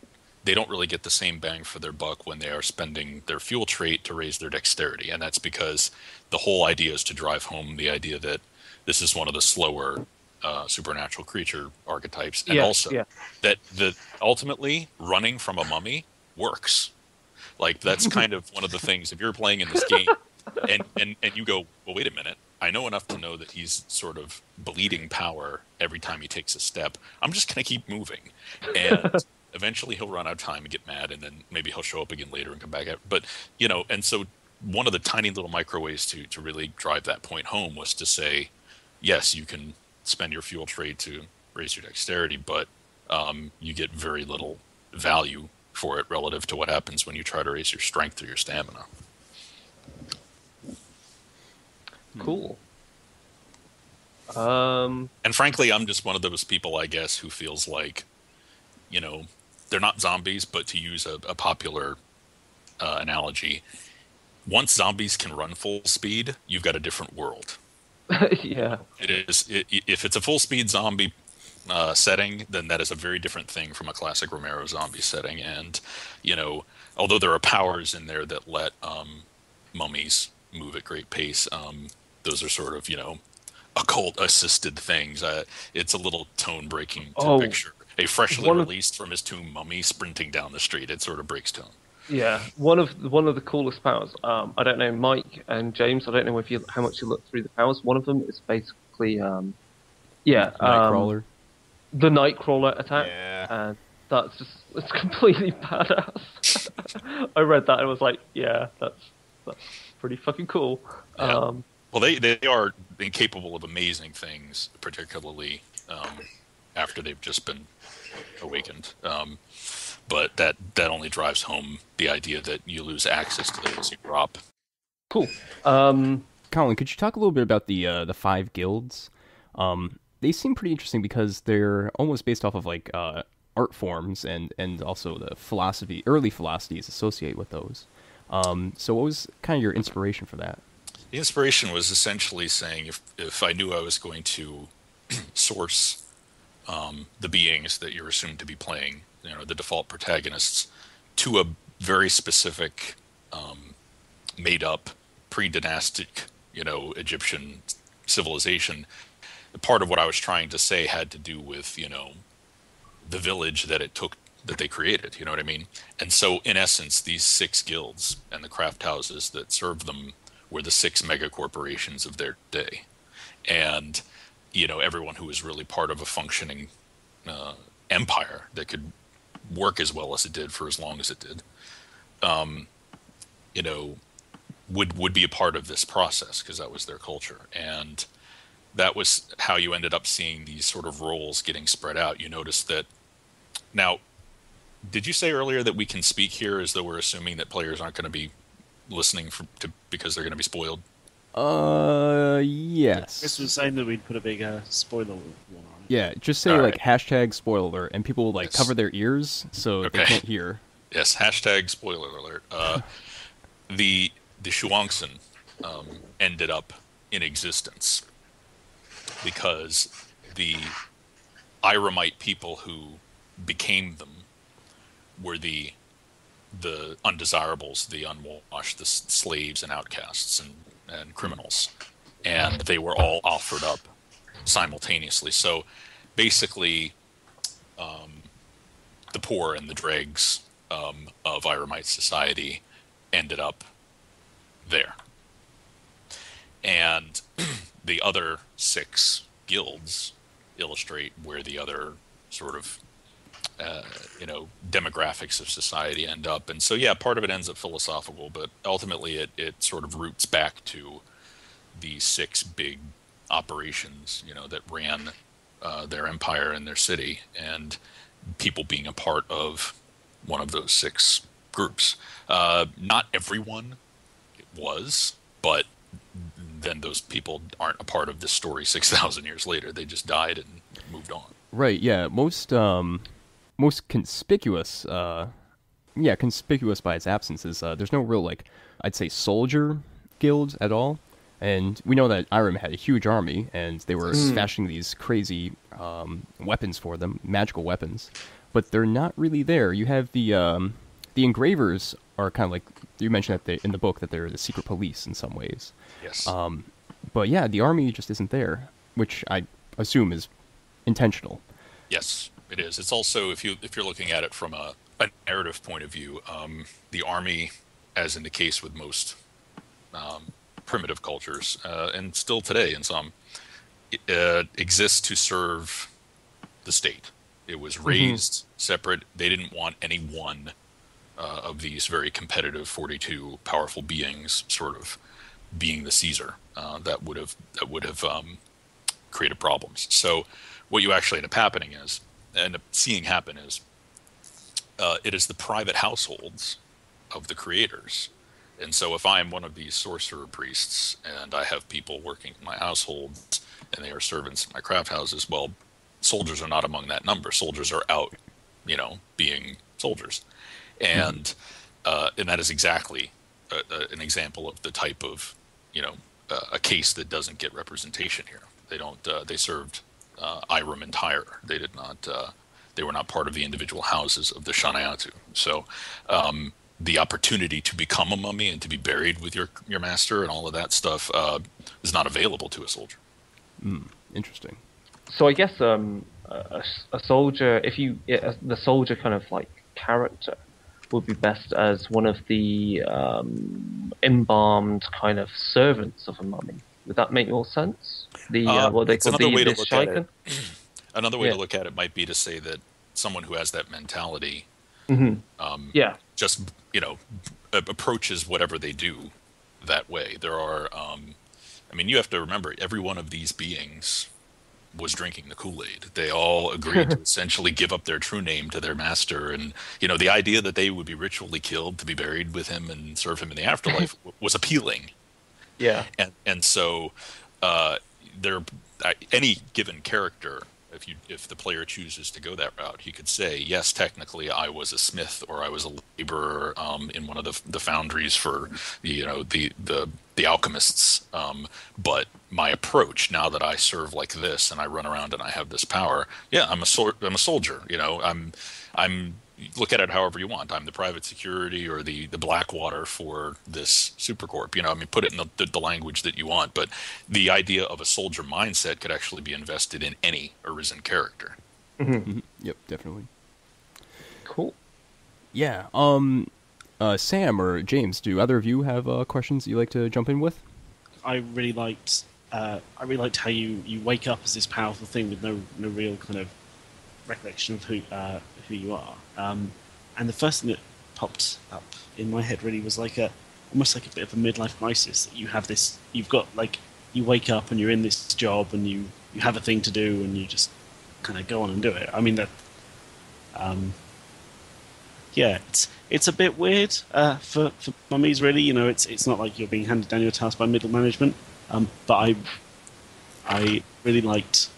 they don't really get the same bang for their buck when they are spending their fuel trait to raise their dexterity. And that's because the whole idea is to drive home the idea that this is one of the slower supernatural creature archetypes. And that ultimately running from a mummy works. Like, that's kind of one of the things, if you're playing in this game and you go, well, wait a minute, I know enough to know that he's sort of bleeding power every time he takes a step. I'm just going to keep moving. And eventually he'll run out of time and get mad, and then maybe he'll show up again later and come back. But, you know, and so one of the tiny little micro ways to really drive that point home was to say, yes, you can spend your fuel trait to raise your dexterity, but you get very little value for it relative to what happens when you try to raise your strength or your stamina. Cool. And frankly, I'm just one of those people, I guess, who feels like, you know, they're not zombies, but to use a popular analogy, once zombies can run full speed, you've got a different world. Yeah. If it's a full speed zombie setting, then that is a very different thing from a classic Romero zombie setting. And, you know, although there are powers in there that let mummies move at great pace, those are sort of, you know, occult assisted things. It's a little tone breaking to picture a freshly released from his tomb mummy sprinting down the street. It sort of breaks tone. Yeah, one of the coolest powers. I don't know, Mike and James. I don't know how much you look through the powers. One of them is basically, Nightcrawler. The Nightcrawler attack. Yeah. And it's completely badass. I read that and was like, yeah, that's pretty fucking cool. Yeah. Well, they are incapable of amazing things, particularly after they've just been awakened. But that only drives home the idea that you lose access to them as you drop. Cool. Colin, could you talk a little bit about the 5 guilds? They seem pretty interesting because they're almost based off of like art forms and also the early philosophies associated with those. So what was kind of your inspiration for that? The inspiration was essentially saying if I knew I was going to source the beings that you're assumed to be playing, you know, the default protagonists, to a very specific, made-up, pre-dynastic, you know, Egyptian civilization, part of what I was trying to say had to do with, you know, the village that they created, you know what I mean? And so, in essence, these 6 guilds and the craft houses that served them were the 6 mega corporations of their day. And, you know, everyone who was really part of a functioning empire that could work as well as it did for as long as it did, you know, would be a part of this process because that was their culture. And that was how you ended up seeing these sort of roles getting spread out. You notice that now, did you say earlier that we can speak here as though we're assuming that players aren't going to be listening because they're going to be spoiled? Yes. Chris was saying that we'd put a big spoiler one on it. Yeah, just say All like right. hashtag spoiler alert, and people will like Yes. cover their ears so they Okay. can't hear. Yes, hashtag spoiler alert. The Shuangsen ended up in existence because the Iramite people who became them were the undesirables, the unwashed, the slaves and outcasts and criminals, and they were all offered up simultaneously. So basically, the poor and the dregs of Iramite society ended up there. And the other 6 guilds illustrate where the other sort of demographics of society end up. And so, yeah, part of it ends up philosophical, but ultimately it sort of roots back to the 6 big operations, that ran their empire and their city, and people being a part of one of those 6 groups. Not everyone was, but then those people aren't a part of this story 6,000 years later. They just died and moved on. Right. Yeah. Most conspicuous. Conspicuous by its absence is there's no real I'd say soldier guild at all. And we know that Irem had a huge army, and they were fashioning these crazy weapons for them, magical weapons. But they're not really there. You have the engravers are kind of like you mentioned in the book that they're the secret police in some ways. Yes. But yeah, the army just isn't there, which I assume is intentional. Yes, it is. It's also, if you're looking at it from a narrative point of view, the army, as in the case with most primitive cultures, and still today in some, exists to serve the state. It was raised separate. They didn't want any one of these very competitive 42 powerful beings sort of being the Caesar. That would have created problems. So what you actually end up seeing happen is it is the private households of the creators. And so if I am one of these sorcerer priests and I have people working in my household and they are servants in my craft houses, well, soldiers are not among that number. Soldiers are out, being soldiers. And that is exactly an example of the type of, a case that doesn't get representation here. They don't. They served Irem and Tyre. They did not. They were not part of the individual houses of the Shanayatu. So the opportunity to become a mummy and to be buried with your master and all of that stuff is not available to a soldier. Interesting. So I guess a soldier, the soldier kind of character would be best as one of the embalmed kind of servants of a mummy. Would that make more sense? What they it's call another way to the look at Shaiken? it. Another way to look at it might be to say that someone who has that mentality, just approaches whatever they do that way. There are, you have to remember, every one of these beings was drinking the Kool-Aid. They all agreed to essentially give up their true name to their master, and the idea that they would be ritually killed to be buried with him and serve him in the afterlife was appealing. Yeah. And so any given character, if the player chooses to go that route, he could say, yes, technically I was a smith or I was a laborer in one of the foundries for the alchemists, but my approach, now that I serve like this and I run around and I have this power, I'm a soldier. I'm look at it however you want. I'm the private security or the Blackwater for this supercorp. Put it in the language that you want. But the idea of a soldier mindset could actually be invested in any arisen character. Mm-hmm. Yep, definitely. Cool. Yeah. Sam or James, do either of you have questions you'd like to jump in with? I really liked how you wake up as this powerful thing with no real kind of recollection of who you are. And the first thing that popped up in my head really was like almost like a bit of a midlife crisis. That you've got like, you wake up and you're in this job and you have a thing to do and you just kind of go on and do it. I mean that. Yeah, it's a bit weird for mummies, really. You know, it's not like you're being handed down your task by middle management. But I really liked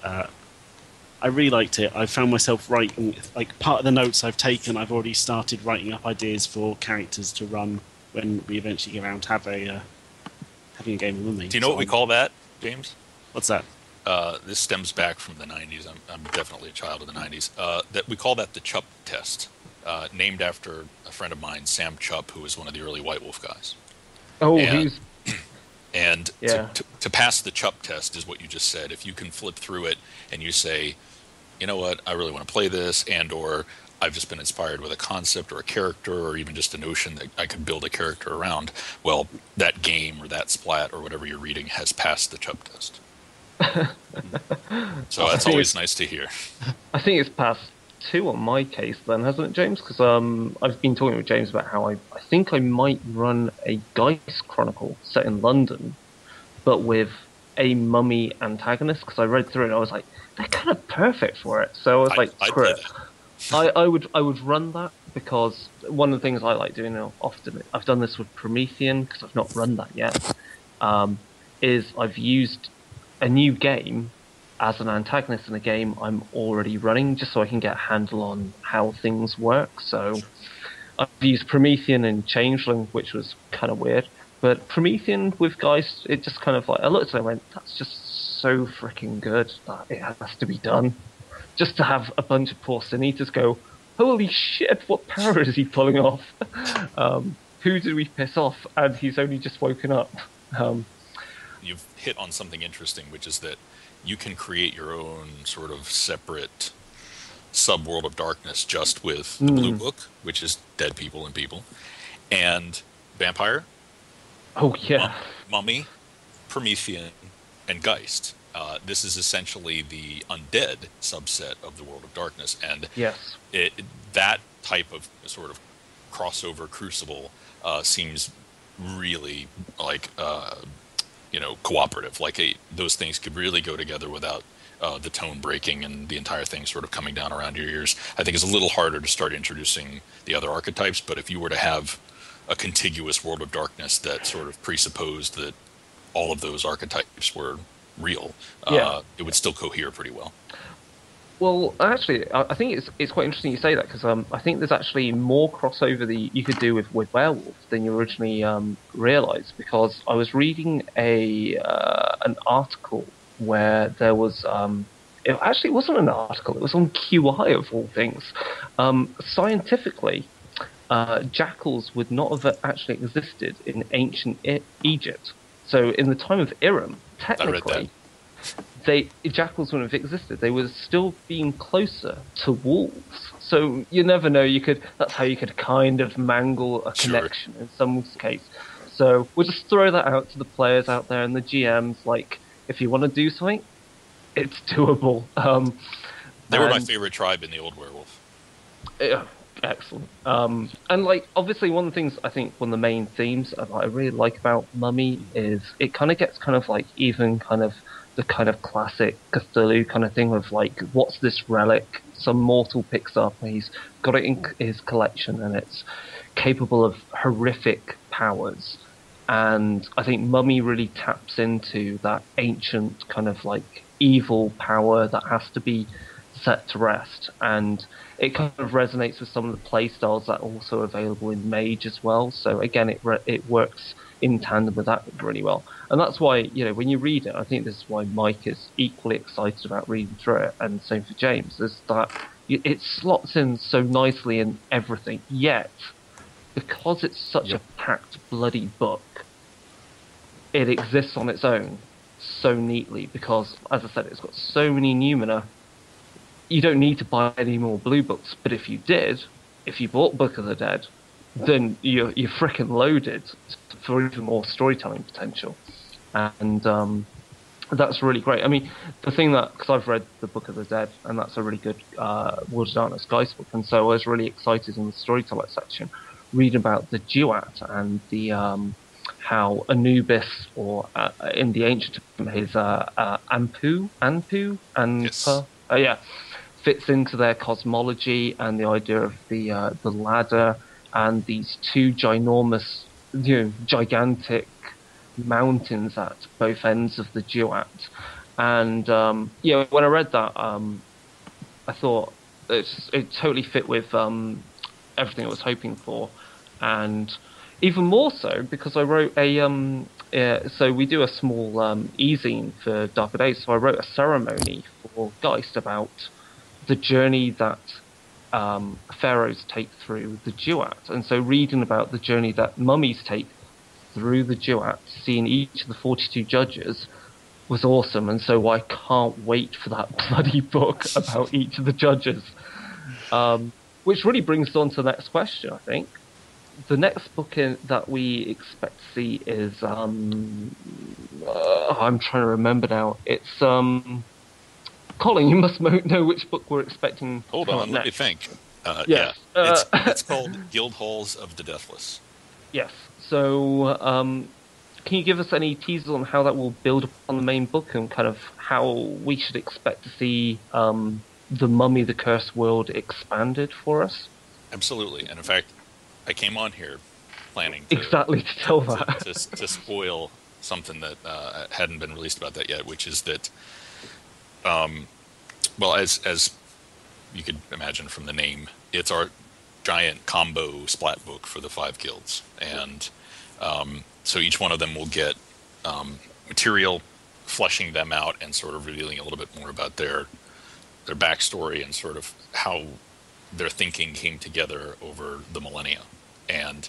it. I found myself writing, like, part of the notes I've taken. I've already started writing up ideas for characters to run when we eventually get around to having a game of Mummy. Do you know what we call that, James? What's that? This stems back from the 90s. I'm definitely a child of the 90s. That we call that the Chup test, named after a friend of mine, Sam Chup, who was one of the early White Wolf guys. Oh, And Yeah. to pass the Chup test is what you just said. If you can flip through it and you say, you know what, I really want to play this, and or I've just been inspired with a concept or a character or even just a notion that I could build a character around, well, that game or that splat or whatever you're reading has passed the Chup test. So that's always nice to hear. I think it's past 2 on my case then, hasn't it, James? Because I've been talking with James about how I think I might run a Geist Chronicle set in London, but with a mummy antagonist, because I read through it and I was like, they're kind of perfect for it. So I was like, screw it. I would run that, because one of the things I like doing often, I've done this with Promethean, because I've not run that yet, is I've used a new game as an antagonist in a game I'm already running, just so I can get a handle on how things work. So I've used Promethean and Changeling, which was kind of weird. But Promethean with Geist, it just kind of like, I looked at it and went, that's just so freaking good that it has to be done. Just to have a bunch of poor Sin Eaters go, holy shit, what power is he pulling off? Who did we piss off? And he's only just woken up. You've hit on something interesting, which is that you can create your own sort of separate sub-world of darkness just with the Blue Book, which is dead people and people, and Vampire, Oh, yeah. Mummy, Promethean, and Geist. This is essentially the undead subset of the world of darkness, and Yes. that type of sort of crossover crucible seems really like cooperative. Like those things could really go together without the tone breaking and the entire thing sort of coming down around your ears. I think it's a little harder to start introducing the other archetypes, but if you were to have a contiguous world of darkness that sort of presupposed that all of those archetypes were real, it would still cohere pretty well. Well, actually, I think it's quite interesting you say that, because I think there's actually more crossover that you could do with Werewolf than you originally realised, because I was reading an article where there was... it actually wasn't an article, it was on QI of all things. Scientifically, jackals would not have actually existed in ancient Egypt. So in the time of Iram, technically, jackals wouldn't have existed. They were still being closer to wolves. So you never know. That's how you could kind of mangle a connection in some case. So we'll just throw that out to the players out there and the GMs. Like, if you want to do something, it's doable. They were my favorite tribe in the old Werewolf. Yeah, excellent. And like, obviously, one of the things I think one of the main themes I really like about Mummy is it kind of gets kind of like even kind of the kind of classic Cthulhu kind of thing of like, what's this relic some mortal picks up and he's got it in his collection and it's capable of horrific powers. And I think Mummy really taps into that ancient kind of like evil power that has to be set to rest, and it kind of resonates with some of the play styles that are also available in Mage as well. So again, it works in tandem with that really well, and that's why, you know, when you read it, I think this is why Mike is equally excited about reading through it, and same for James, is that it slots in so nicely in everything, yet because it's such a packed bloody book, it exists on its own so neatly, because as I said, it's got so many Numina. You don't need to buy any more blue books, but if you bought Book of the Dead, then you're frickin' loaded for even more storytelling potential. And that's really great. I mean, the thing that, because I've read the Book of the Dead, and that's a really good World of Darkness Geist book, and so I was really excited in the storyteller section, reading about the Duat and the how Anubis, or in the ancient his Anpu, Yes. yeah, fits into their cosmology and the idea of the ladder and these two ginormous, gigantic mountains at both ends of the Duat. And when I read that, I thought it totally fit with everything I was hoping for, and even more so because I wrote a so we do a small e-zine for Darker Days, so I wrote a ceremony for Geist about the journey that pharaohs take through the Duat, and so reading about the journey that mummies take through the Duat, seeing each of the 42 judges was awesome, and so I can't wait for that bloody book about each of the judges. Which really brings us on to the next question, I think. The next book that we expect to see is I'm trying to remember now. It's Colin, you must know which book we're expecting. Hold on, let me think. Yes. Yeah, it's called Guild Halls of the Deathless. Yes. So, can you give us any teasers on how that will build upon the main book and kind of how we should expect to see the Mummy, the Cursed World expanded for us? Absolutely, and in fact, I came on here planning to tell that to spoil something that hadn't been released about that yet, which is that, well, as you could imagine from the name, it's our giant combo splat book for the 5 guilds, and so each one of them will get material fleshing them out and sort of revealing a little bit more about their backstory and sort of how their thinking came together over the millennia. And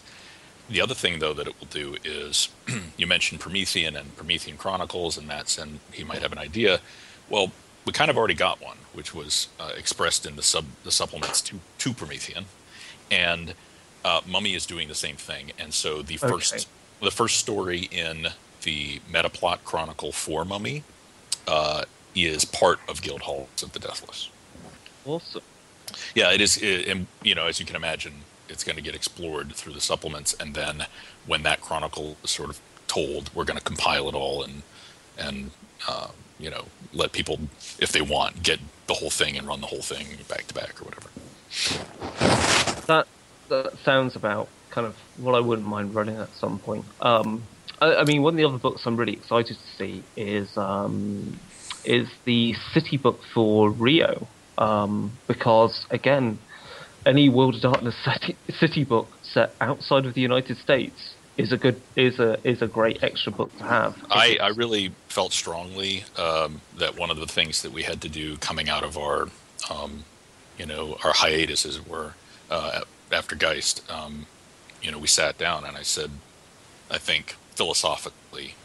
the other thing, though, that it will do is, you mentioned Promethean and Promethean Chronicles, and he might have an idea. Well, we kind of already got one, which was expressed in the supplements to Promethean, and Mummy is doing the same thing. And so the first story in the Metaplot Chronicle for Mummy is part of Guild Halls of the Deathless. Awesome. Yeah, it is. And as you can imagine, it's going to get explored through the supplements, and then when that chronicle is sort of told, we're going to compile it all and let people, if they want, get the whole thing and run the whole thing back to back or whatever. That sounds about kind of what I wouldn't mind running at some point. I mean, one of the other books I'm really excited to see is the city book for Rio, because again, any World of Darkness city book set outside of the United States is a great extra book to have. I really felt strongly that one of the things that we had to do coming out of our our hiatus, as it were, after Geist, we sat down and I said, I think philosophically,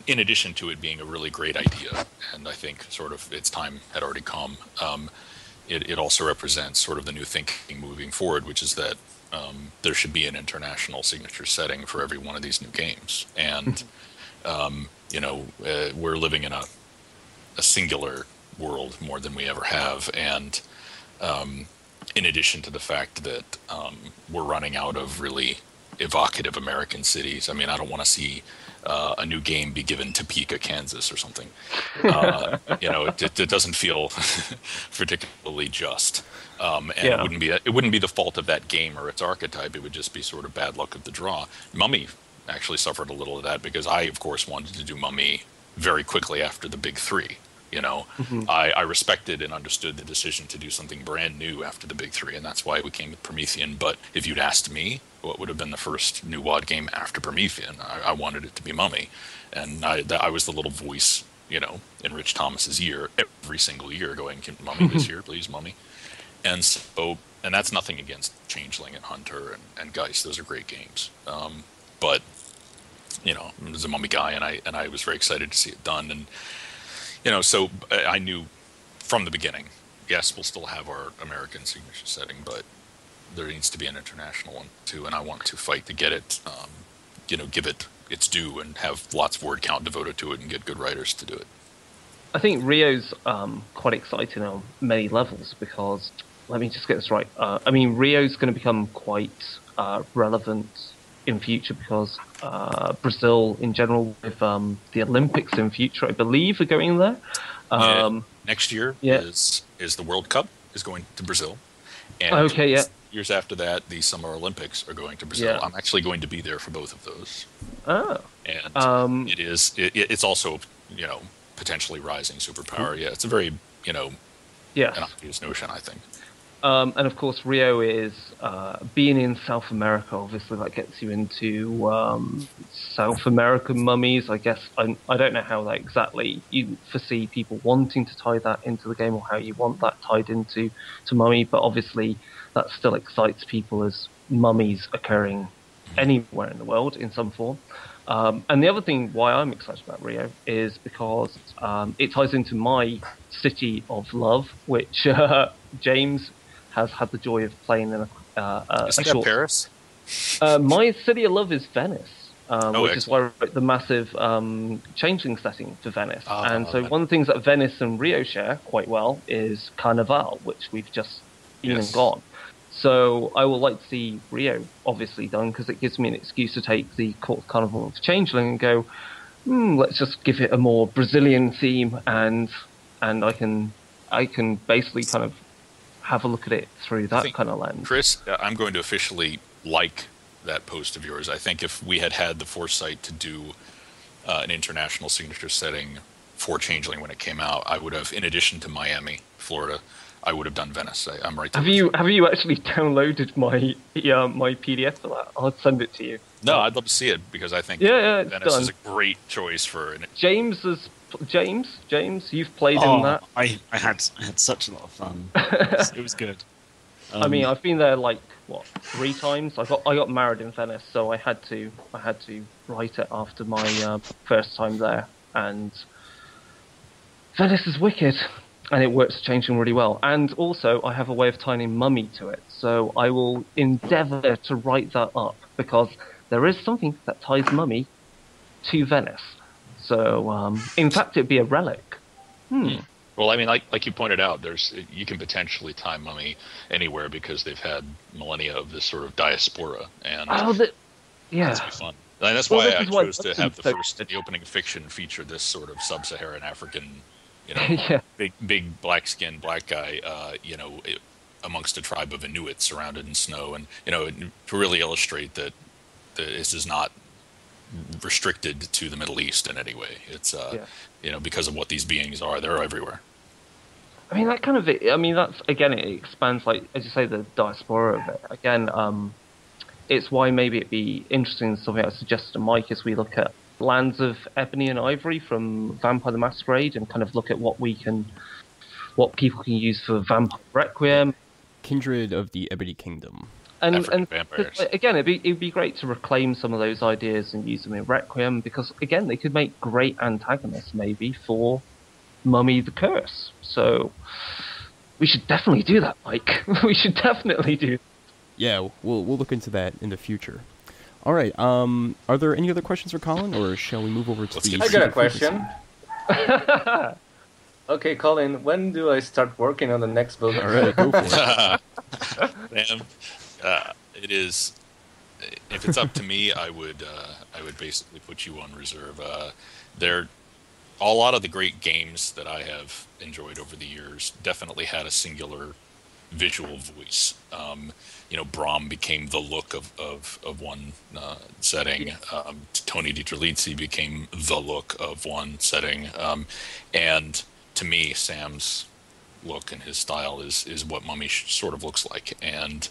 in addition to it being a really great idea, and I think sort of its time had already come, it also represents sort of the new thinking moving forward, which is that there should be an international signature setting for every one of these new games. And, we're living in a singular world more than we ever have. And in addition to the fact that we're running out of really evocative American cities. I mean, I don't want to see a new game be given Topeka, Kansas or something. It doesn't feel particularly just. It wouldn't be the fault of that game or its archetype. It would just be sort of bad luck of the draw. Mummy actually suffered a little of that because I, of course, wanted to do Mummy very quickly after the big 3. I respected and understood the decision to do something brand new after the big 3, and that's why we came with Promethean. But if you'd asked me what would have been the first new WoD game after Promethean, I wanted it to be Mummy. And I was the little voice, in Rich Thomas's ear every single year going, "Can Mummy this year, please, Mummy?" And so, and that's nothing against Changeling and Hunter and Geist. Those are great games. But, I was a Mummy guy, and I was very excited to see it done. And, so I knew from the beginning, yes, we'll still have our American signature setting, but there needs to be an international one too, and I want to fight to get it, give it its due and have lots of word count devoted to it and get good writers to do it. I think Rio's quite exciting on many levels because, let me just get this right. I mean, Rio's going to become quite relevant in future because Brazil, in general, with the Olympics in future, I believe, are going there. Next year is the World Cup is going to Brazil, and years after that, the Summer Olympics are going to Brazil. I'm actually going to be there for both of those. Oh, and it's also potentially rising superpower. Yeah, it's a very an obvious notion, I think. And of course, Rio is being in South America. Obviously, that gets you into South American mummies. I guess I don't know how that exactly you foresee people wanting to tie that into the game, or how you want that tied into mummy. But obviously, that still excites people as mummies occurring anywhere in the world in some form. And the other thing why I'm excited about Rio is because it ties into my city of love, which James has had the joy of playing in a short... Paris? My city of love is Venice, which is why I wrote the massive changeling setting for Venice. And so one of the things that Venice and Rio share quite well is Carnival, which we've just been and gone. So I would like to see Rio obviously done because it gives me an excuse to take the Court Carnival of Changeling and go, let's just give it a more Brazilian theme, and I can basically kind of have a look at it through that kind of lens. Chris, I'm going to officially like that post of yours. I think if we had the foresight to do an international signature setting for Changeling when it came out, I would have, in addition to Miami, Florida, I would have done Venice. I'm right there. Have you actually downloaded my PDF for that? I'll send it to you. No, I'd love to see it because I think Venice is a great choice for an... James, you've played in that. I had such a lot of fun. It was good. I mean, I've been there 3 times. I got married in Venice, so I had to write it after my first time there. And Venice is wicked, and it works changing really well. And also, I have a way of tying mummy to it, so I will endeavour to write that up because there is something that ties mummy to Venice. So, in fact, it'd be a relic. Well, I mean, like you pointed out, you can potentially tie mummy anywhere because they've had millennia of this sort of diaspora, and that's be fun. And that's why I chose to have the opening fiction feature this sort of sub-Saharan African, big black-skinned black guy, amongst a tribe of Inuit surrounded in snow, and to really illustrate that this is not restricted to the Middle East in any way. It's because of what these beings are, they're everywhere. I mean, that's again, it expands, like as you say, the diaspora of it. Again, it's why maybe it'd be interesting. Something I suggested to Mike as we look at Lands of Ebony and Ivory from Vampire the Masquerade, and kind of look at what people can use for Vampire Requiem, Kindred of the Ebony Kingdom. And again, it'd be great to reclaim some of those ideas and use them in Requiem, because again, they could make great antagonists maybe for Mummy the Curse. So we should definitely do that, Mike. We should definitely do. Yeah, we'll look into that in the future. All right. Are there any other questions for Colin, or shall we move over to the? I got a question. Okay, Colin, when do I start working on the next book? All right, go for it. Sam, it is. If it's up to me, I would basically put you on reserve. A lot of the great games that I have enjoyed over the years definitely had a singular visual voice. Brahm became the look of one setting. Tony DiTerlizzi became the look of one setting. And to me, Sam's look and his style is what Mummy sort of looks like. And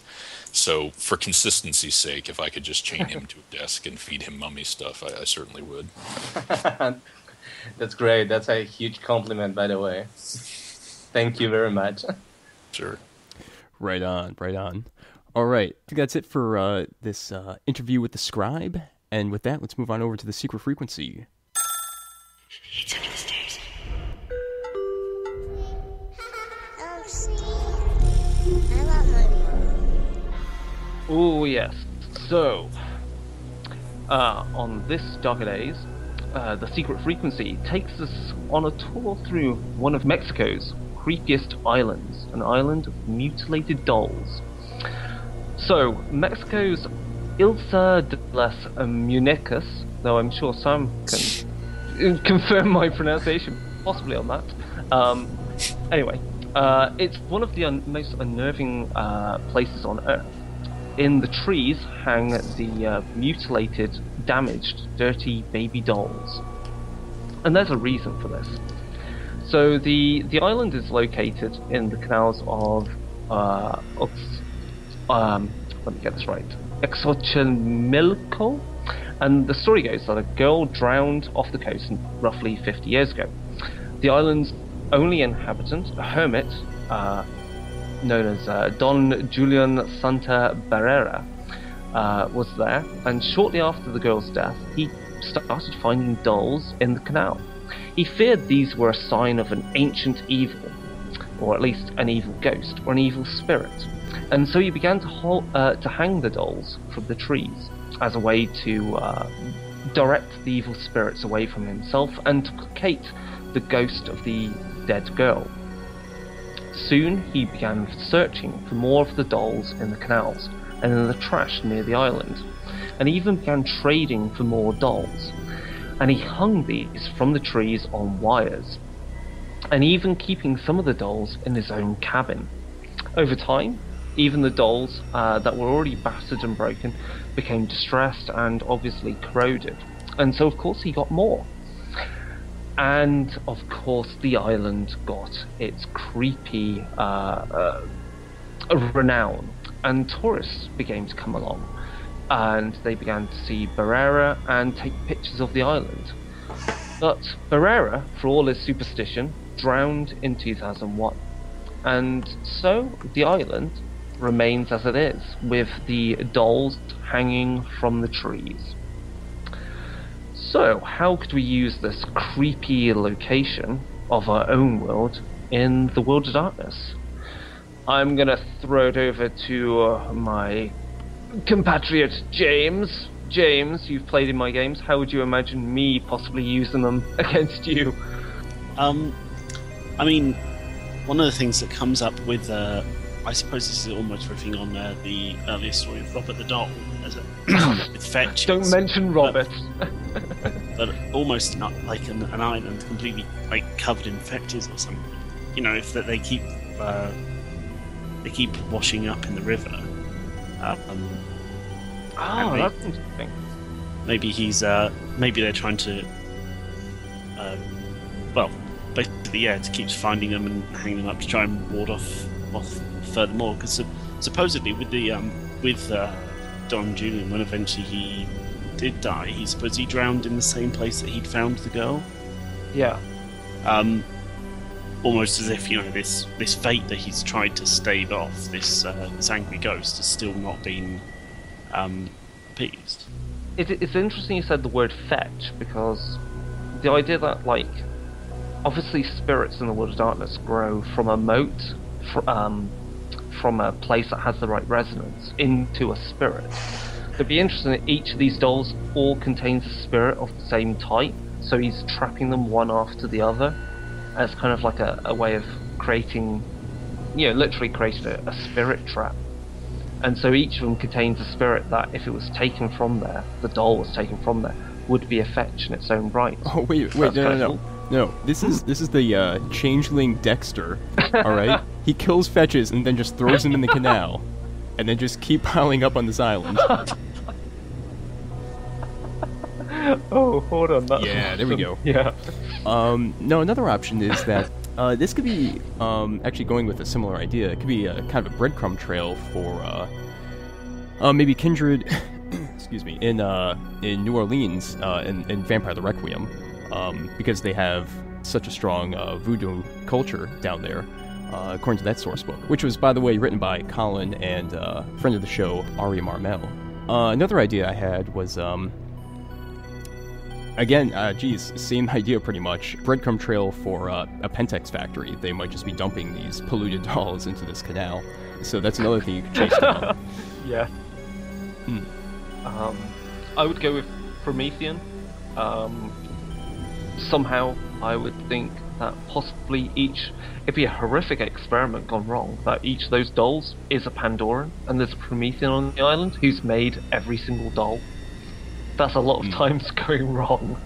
so for consistency's sake, if I could just chain him to a desk and feed him Mummy stuff, I certainly would. That's great. That's a huge compliment, by the way. Thank you very much. Sure. Right on. All right. I think that's it for this interview with the scribe. And with that, let's move on over to the secret frequency. It's under the stairs. Oh, yes. So, on this Darker Days, the Secret Frequency takes us on a tour through one of Mexico's creepiest islands, an island of mutilated dolls. So, Mexico's Isla de las Muñecas, though I'm sure Sam can confirm my pronunciation, possibly on that. Anyway, it's one of the most unnerving places on Earth. In the trees hang the mutilated, damaged, dirty baby dolls. And there's a reason for this. So the island is located in the canals of let me get this right, Xochimilco, and the story goes that a girl drowned off the coast roughly 50 years ago. The island's only inhabitant, a hermit, known as Don Julian Santa Barrera, was there, and shortly after the girl's death, he started finding dolls in the canal. He feared these were a sign of an ancient evil, or at least an evil ghost, or an evil spirit. And so he began to hang the dolls from the trees as a way to direct the evil spirits away from himself and to placate the ghost of the dead girl. Soon he began searching for more of the dolls in the canals and in the trash near the island, and he even began trading for more dolls. And he hung these from the trees on wires, and even keeping some of the dolls in his own cabin. Over time, even the dolls that were already battered and broken became distressed and obviously corroded. And so of course he got more. And of course the island got its creepy renown, and tourists began to come along, and they began to see Barrera and take pictures of the island. But Barrera, for all his superstition, drowned in 2001. And so the island remains as it is, with the dolls hanging from the trees. So, how could we use this creepy location of our own world in the World of Darkness? I'm gonna throw it over to my compatriot James. James, you've played in my games. How would you imagine me possibly using them against you? I mean, one of the things that comes up with, I suppose this is almost riffing on the earlier story of Robert the Doll, as with fetches. Don't mention Robert. But almost not like an island completely like covered in fetches or something. You know, if they keep washing up in the river. That's interesting. Maybe maybe they're trying to, basically, to keep finding them and hanging them up to try and ward off furthermore. Because supposedly with Don Julian, when eventually he did die, he drowned in the same place that he'd found the girl. Yeah. Almost as if, this fate that he's tried to stave off, this angry ghost, has still not been appeased. It's interesting you said the word fetch, because the idea that, obviously spirits in the World of Darkness grow from a moat, from a place that has the right resonance, into a spirit. It'd be interesting that each of these dolls all contains a spirit of the same type, so he's trapping them one after the other, as kind of like a way of creating, literally creating a spirit trap. And so each of them contains a spirit that, if it was taken from there, the doll was taken from there, would be a fetch in its own right. Oh wait, no. No, this is the changeling Dexter. All right, he kills fetches and then just throws them in the canal, and then just keep piling up on this island. Oh, hold on. That's yeah, there we go. Yeah. No, another option is that this could be actually going with a similar idea. It could be kind of a breadcrumb trail for maybe kindred. Excuse me, in New Orleans, in Vampire the Requiem, because they have such a strong voodoo culture down there, according to that source book, which was, by the way, written by Colin and friend of the show, Ari Marmel. Another idea I had was, again, same idea pretty much. Breadcrumb trail for a Pentex factory. They might just be dumping these polluted dolls into this canal. So that's another thing you could chase down. Yeah. I would go with Promethean. Somehow, I would think that possibly it'd be a horrific experiment gone wrong, that each of those dolls is a Pandoran, and there's a Promethean on the island who's made every single doll. That's a lot of times going wrong.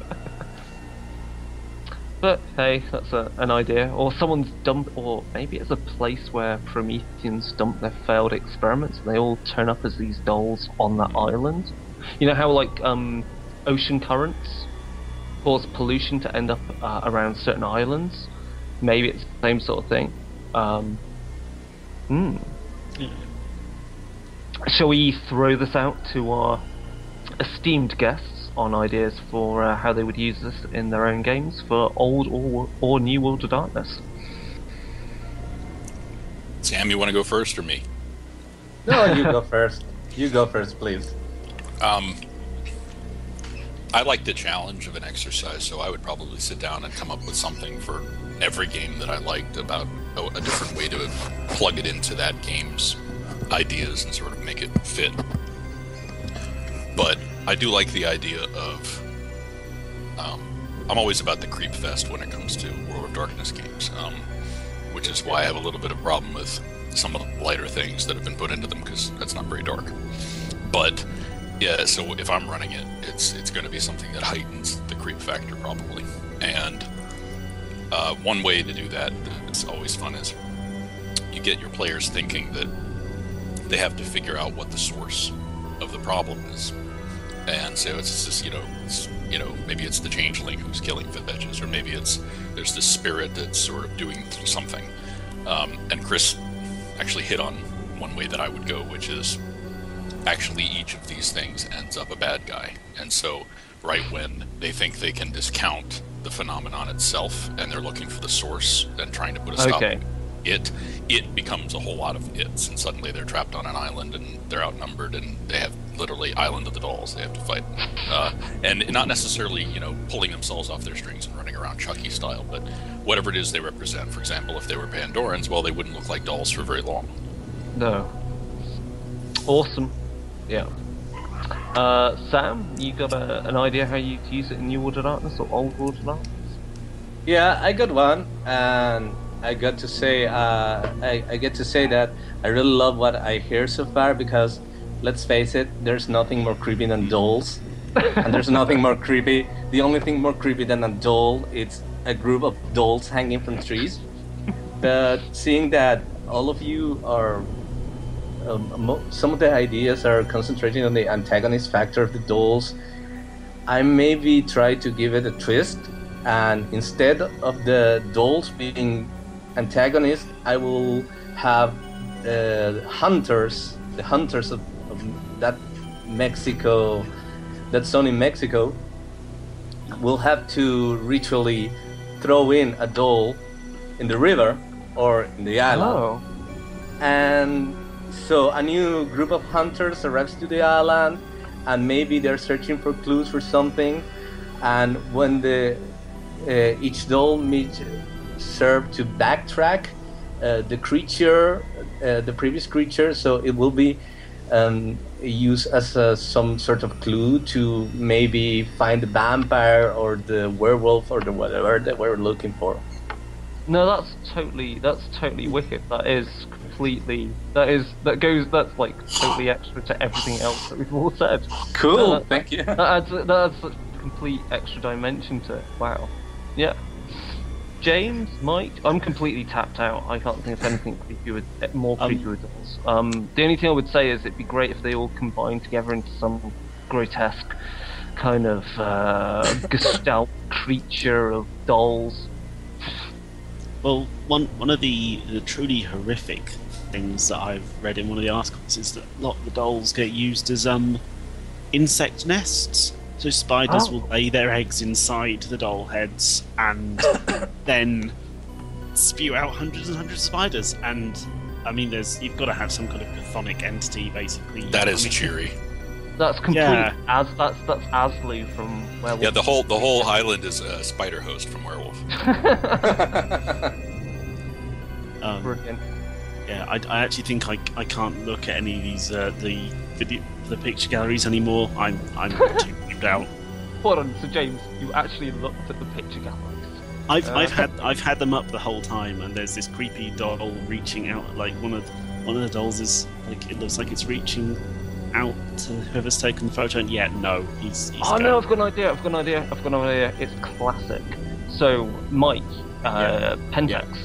But hey, that's an idea. Or someone's or maybe it's a place where Prometheans dump their failed experiments and they all turn up as these dolls on that island. You know how like ocean currents cause pollution to end up around certain islands? Maybe it's the same sort of thing. Shall we throw this out to our esteemed guests on ideas for how they would use this in their own games for old or new World of Darkness? Sam, you want to go first or me? No, you go first. You go first, please. I like the challenge of an exercise, so I would probably sit down and come up with something for every game that I liked about a different way to plug it into that game's ideas and sort of make it fit. But I do like the idea of I'm always about the creep fest when it comes to World of Darkness games, which is why I have a little bit of problem with some of the lighter things that have been put into them, because that's not very dark. But yeah, so if I'm running it, it's going to be something that heightens the creep factor probably. And one way to do that that's always fun is you get your players thinking that they have to figure out what the source of the problem is. And so it's just, maybe it's the changeling who's killing fetches, or maybe there's this spirit that's sort of doing something. And Chris actually hit on one way that I would go, which is actually each of these things ends up a bad guy. And so right when they think they can discount the phenomenon itself and they're looking for the source and trying to put a stop to it becomes a whole lot of its, and suddenly they're trapped on an island and they're outnumbered and they have literally Island of the Dolls they have to fight. And not necessarily, pulling themselves off their strings and running around Chucky style, but whatever it is they represent. For example, if they were Pandorans, well, they wouldn't look like dolls for very long. No. Awesome. Yeah. Sam, you got an idea how you use it in New World of Darkness or Old World of Darkness? Yeah, I got one, and I get to say that I really love what I hear so far, because let's face it, there's nothing more creepy than dolls, and there's nothing more creepy. The only thing more creepy than a doll, it's a group of dolls hanging from trees. But seeing that all of you are, some of the ideas are concentrating on the antagonist factor of the dolls, I maybe try to give it a twist, and instead of the dolls being antagonists, I will have the hunters of that Mexico, that zone in Mexico, will have to ritually throw in a doll in the river or in the island. Oh. And so a new group of hunters arrives to the island, and maybe they're searching for clues for something, and when each doll meets serve to backtrack the creature, the previous creature, so it will be used as some sort of clue to maybe find the vampire or the werewolf or the whatever that we're looking for. No, that's totally wicked. That's like totally extra to everything else that we've all said. Cool, thank you. That adds a complete extra dimension to it. Wow. Yeah. James, Mike, I'm completely tapped out. I can't think of anything more creepy with dolls. The only thing I would say is it'd be great if they all combined together into some grotesque kind of gestalt creature of dolls. Well, one of the truly horrific things that I've read in one of the articles is that a lot of the dolls get used as insect nests. So spiders will lay their eggs inside the doll heads and then spew out hundreds and hundreds of spiders. And I mean, you've got to have some kind of chthonic entity, basically. That is cheery. That's complete. Yeah. That's Aslu from Werewolf. Yeah, the whole island is a spider host from Werewolf. Brilliant. Yeah, I actually think I can't look at any of these the picture galleries anymore. I'm too creeped out. Hold on, so James, you actually looked at the picture galleries. I've had them up the whole time, and there's this creepy doll reaching out. Like one of the dolls is like, it looks like it's reaching out to whoever's taken the photo. And yeah, no, he's Oh gone. no, I've got an idea. It's classic. So Mike, Pentex,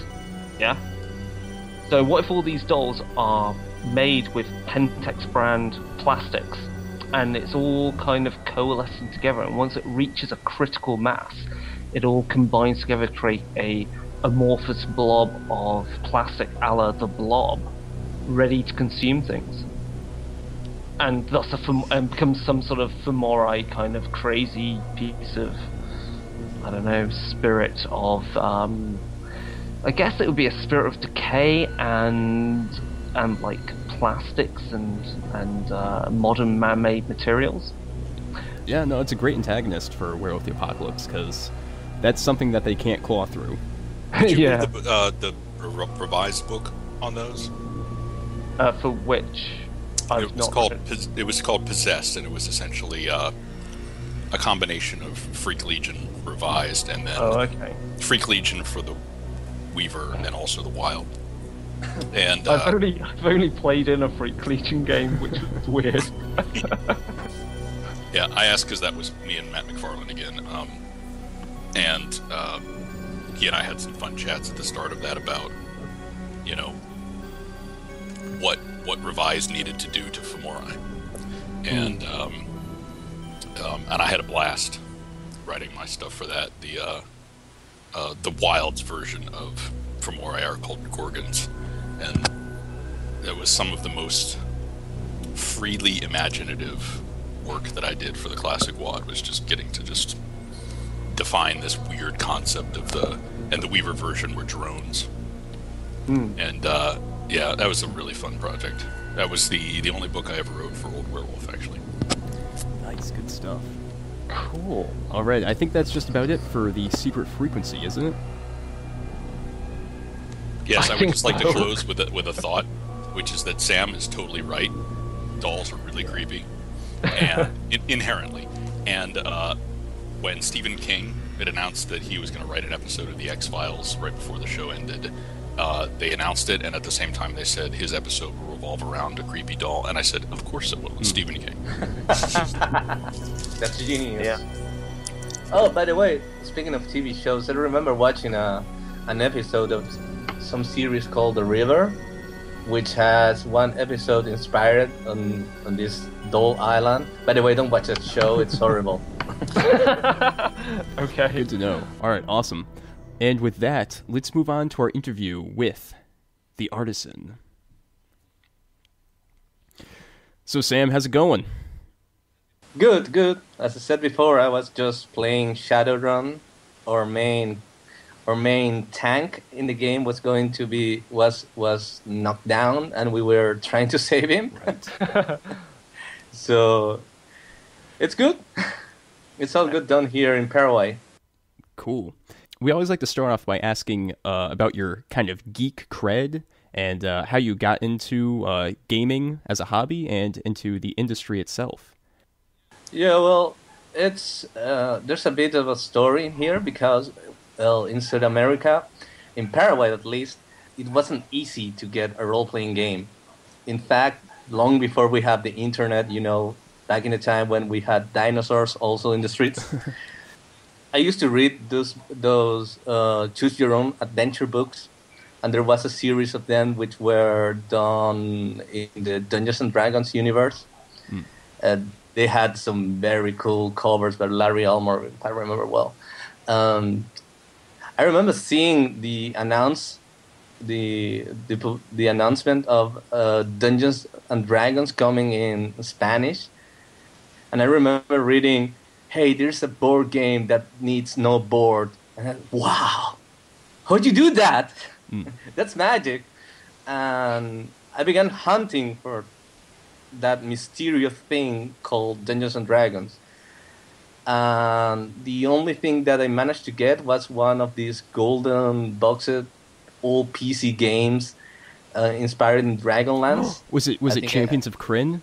yeah. So what if all these dolls are made with Pentex brand plastics, and it's all kind of coalescing together, and once it reaches a critical mass, it all combines together to create a amorphous blob of plastic a la the Blob, ready to consume things. And thus becomes some sort of Femorai kind of crazy piece of, I don't know, spirit of, I guess it would be a spirit of decay and like plastics and modern man-made materials. Yeah, no, it's a great antagonist for Werewolf the Apocalypse, because that's something that they can't claw through. Did you Yeah. read the revised book on those? For which I've not read it. It was called Possessed, and it was essentially a combination of Freak Legion revised, and then Oh, okay. Freak Legion for the Weaver, and then also the Wild. And I've only played in a Freak Legion game, which was weird. yeah, I asked because that was me and Matt McFarlane again, and he and I had some fun chats at the start of that about, you know, what Revise needed to do to Femorai, and I had a blast writing my stuff for that. The Wilds version of Femorai are called Gorgons, and it was some of the most freely imaginative work that I did for the classic WoD, was just getting to just define this weird concept of the Weaver version were drones. And yeah, that was a really fun project. That was the only book I ever wrote for Old Werewolf, actually. Nice, good stuff. Cool. All right, I think that's just about it for the secret frequency, isn't it? Yes, I would think just like to so. close with a thought, which is that Sam is totally right. Dolls are really creepy, and inherently. And when Stephen King had announced that he was going to write an episode of the X-Files right before the show ended, they announced it, and at the same time they said his episode will revolve around a creepy doll. And I said, of course it will. It's Stephen King. That's genius. Yeah. Oh, by the way, speaking of TV shows, I remember watching an episode of some series called The River, which has one episode inspired on this doll island. By the way, don't watch that show; it's horrible. Okay. Good to know. All right, awesome. And with that, let's move on to our interview with the Artisan. So, Sam, how's it going? Good, good. As I said before, I was just playing Shadowrun. Our main tank in the game was knocked down, and we were trying to save him. Right. So it's good. It's all good done here in Paraguay. Cool. We always like to start off by asking about your kind of geek cred and how you got into gaming as a hobby and into the industry itself. Yeah, well, it's there's a bit of a story here because, well, in South America, in Paraguay at least, it wasn't easy to get a role-playing game. In fact, long before we had the internet, back in the time when we had dinosaurs also in the streets, I used to read those choose-your-own adventure books, and there was a series of them which were done in the Dungeons and Dragons universe. They had some very cool covers by Larry Elmore, if I remember well. I remember seeing the announcement of Dungeons and Dragons coming in Spanish, and I remember reading, "Hey, there's a board game that needs no board." And I, wow, how'd you do that? That's magic. And I began hunting for that mysterious thing called Dungeons and Dragons. And the only thing that I managed to get was one of these golden boxed old PC games inspired in Dragonlance. Was it Champions of Kryn?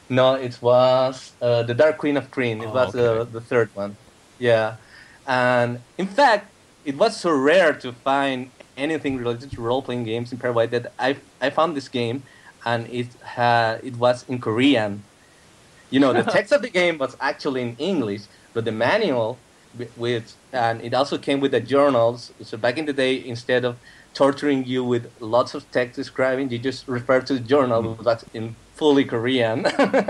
No, it was the Dark Queen of Kryn. It Oh, was okay. the third one. Yeah, and in fact, it was so rare to find anything related to role playing games in Paraguay that I found this game, and it was in Korean. You know, the text of the game was actually in English, but the manual with and it also came with the journals. So back in the day, instead of torturing you with lots of text describing, you just refer to the journal that's in fully Korean.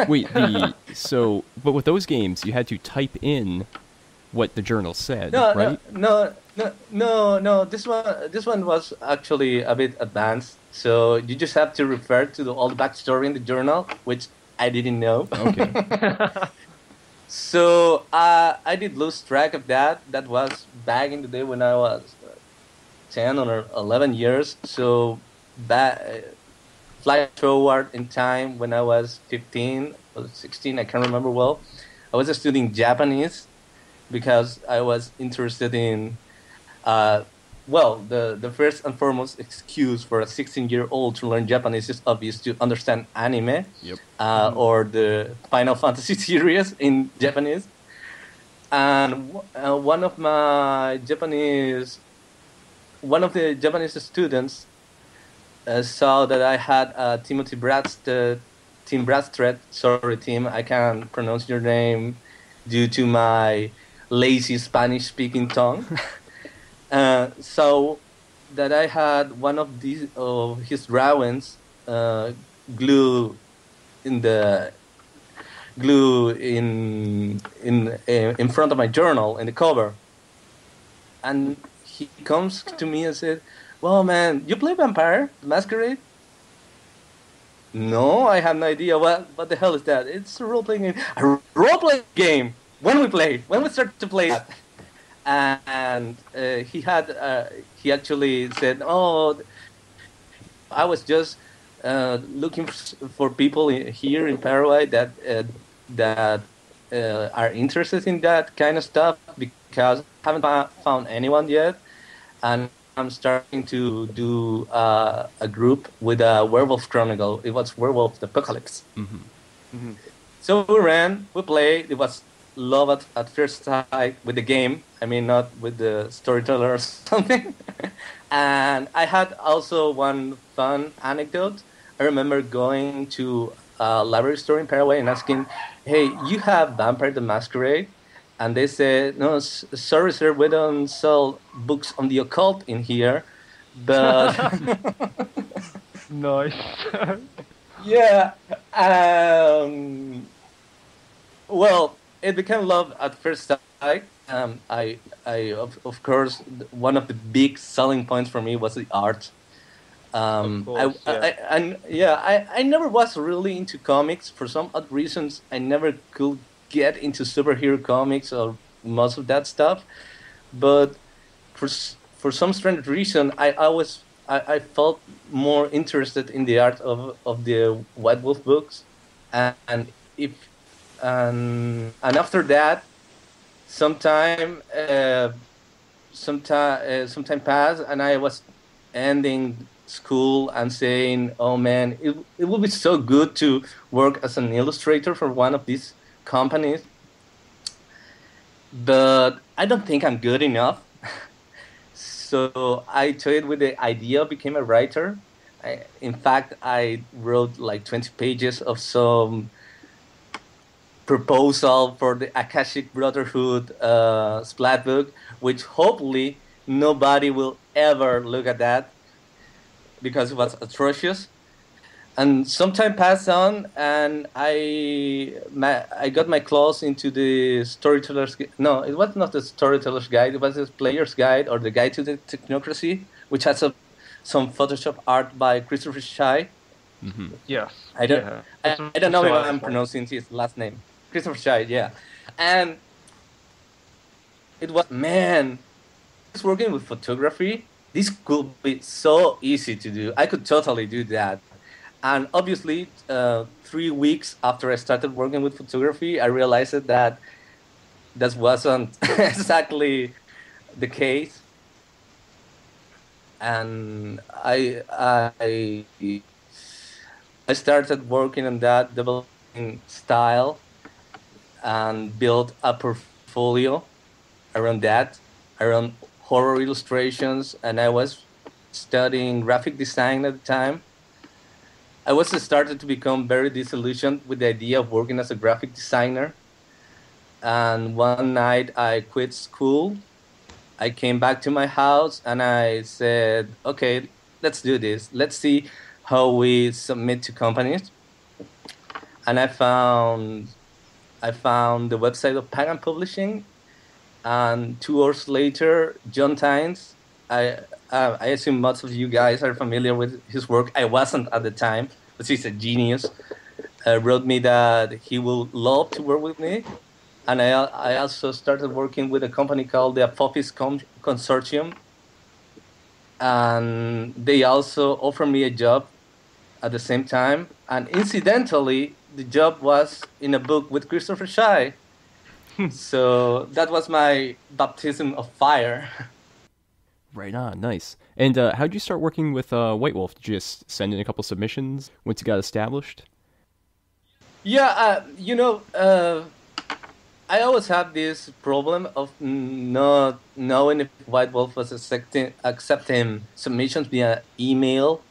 Wait, but with those games, you had to type in what the journal said, No, right? no. This one was actually a bit advanced. So you just have to refer to all the backstory in the journal, which I didn't know. Okay. So I did lose track of that. That was back in the day when I was 10 or 11 years. So back, fly forward in time when I was 15 or 16, I can't remember well. I was studying Japanese because I was interested in, the first and foremost excuse for a 16-year-old to learn Japanese is obvious to understand anime Yep. or the Final Fantasy series in Japanese. And one of the Japanese students saw that I had Tim Bradstreet. Sorry, Tim, I can't pronounce your name due to my lazy Spanish-speaking tongue. So that I had one of his drawings glue in the glue in front of my journal in the cover, and he comes to me and said, "Well, man, you play Vampire the Masquerade?" No, I have no idea. What the hell is that? It's a role playing game. A role playing game. When we start to play that, and he actually said, "Oh, I was just looking for people here in Paraguay that are interested in that kind of stuff because I haven't found anyone yet, and I'm starting to do a group with a Werewolf Chronicle. It was Werewolf Apocalypse. Mm-hmm. So we played. It was love at first sight with the game. I mean, not with the storyteller or something. And I had also one fun anecdote. I remember going to a library store in Paraguay and asking, "Hey, you have Vampire the Masquerade?" And they said, "No, sorry, sir, we don't sell books on the occult in here." But Nice. yeah, well, it became love at first sight. Of course, one of the big selling points for me was the art. Of course, I never was really into comics for some odd reasons. I never could get into superhero comics or most of that stuff. But for some strange reason, I felt more interested in the art of the White Wolf books, and if and after that, sometime sometime passed, and I was ending school and saying, "Oh man, it would be so good to work as an illustrator for one of these companies, but I don't think I'm good enough." So I toyed with the idea, became a writer. In fact, I wrote like 20 pages of some proposal for the Akashic Brotherhood splat book, which hopefully nobody will ever look at that because it was atrocious. And some time passed on, and I got my claws into the storyteller's. No, it was not the storyteller's guide. It was the player's guide or the guide to the technocracy, which has some Photoshop art by Christopher Shy. Mm-hmm. Yes. I don't Yeah. I don't know if I'm pronouncing his last name. Christopher Shy, yeah. And it was, man, I was working with photography. This could be so easy to do. I could totally do that. And obviously, 3 weeks after I started working with photography, I realized that wasn't exactly the case. And I started working on that, developing style and built a portfolio around that, around horror illustrations, and I was studying graphic design at the time. I was started to become very disillusioned with the idea of working as a graphic designer. And one night I quit school. I came back to my house and I said, okay, let's do this. Let's see how we submit to companies. And I found the website of Pagan Publishing, and 2 hours later, John Tynes, I assume most of you guys are familiar with his work. I wasn't at the time, but he's a genius. Wrote me that he would love to work with me, and I also started working with a company called the Apophis Consortium, and they also offered me a job at the same time. And incidentally, the job was in a book with Christopher Shy. So that was my baptism of fire. Right on, nice. And how'd you start working with White Wolf? Did you just send in a couple submissions once you got established? Yeah, I always had this problem of not knowing if White Wolf was accepting submissions via email,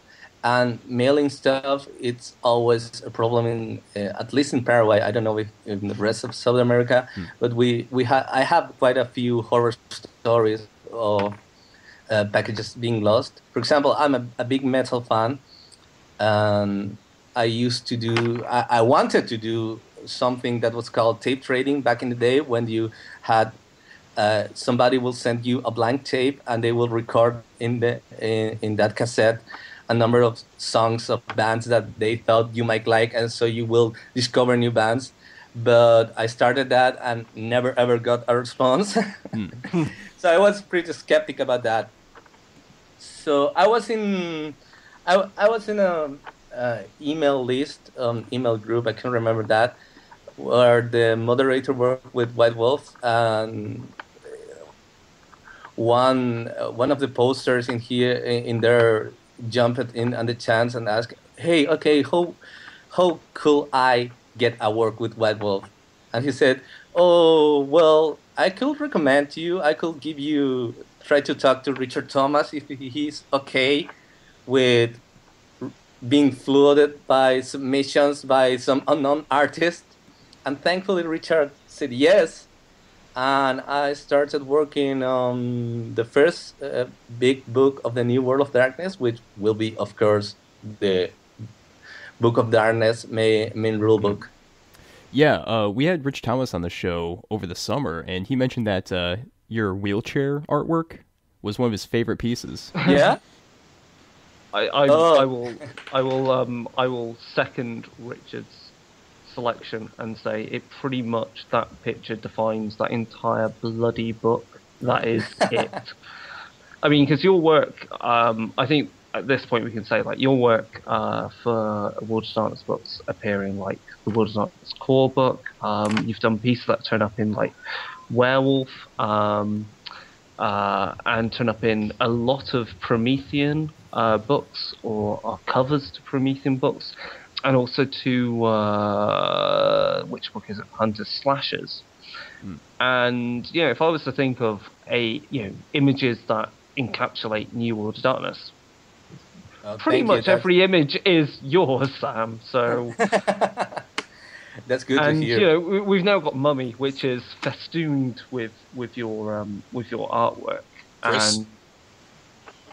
and mailing stuff. It's always a problem in, at least in Paraguay. I don't know if in the rest of South America, but I have quite a few horror stories of packages being lost. For example, I'm a big metal fan, and I wanted to do something that was called tape trading back in the day, when you had somebody will send you a blank tape and they will record in that cassette a number of songs of bands that they thought you might like, and so you will discover new bands. But I started that and never ever got a response. So I was pretty skeptic about that. So I was in a email list, email group, I can't remember that, where the moderator worked with White Wolf, and one of the posters in there jumped in on the chance and asked, "Hey, okay, how could I get a work with White Wolf?" And he said, "Oh, well, I could recommend you. I could try to talk to Richard Thomas if he's okay with being flooded by submissions by some unknown artist." And thankfully, Richard said yes. And I started working on the first big book of the New World of Darkness, which will be, of course, the Book of Darkness main rule book. Yeah, we had Rich Thomas on the show over the summer, and he mentioned that your wheelchair artwork was one of his favorite pieces. Yeah? I will second Richard's selection and say it pretty much, that picture defines that entire bloody book. That is it. I mean, because your work, I think at this point we can say, like, your work for World of Darkness books appearing like the World of Darkness core book. You've done pieces that turn up in like Werewolf, and turn up in a lot of Promethean books, or covers to Promethean books. And also to, which book is it? Hunters Slashers. And, if I was to think of images that encapsulate New World of Darkness, pretty much every image is yours, Sam. So that's good to hear. And, we've now got Mummy, which is festooned with your artwork. Chris, and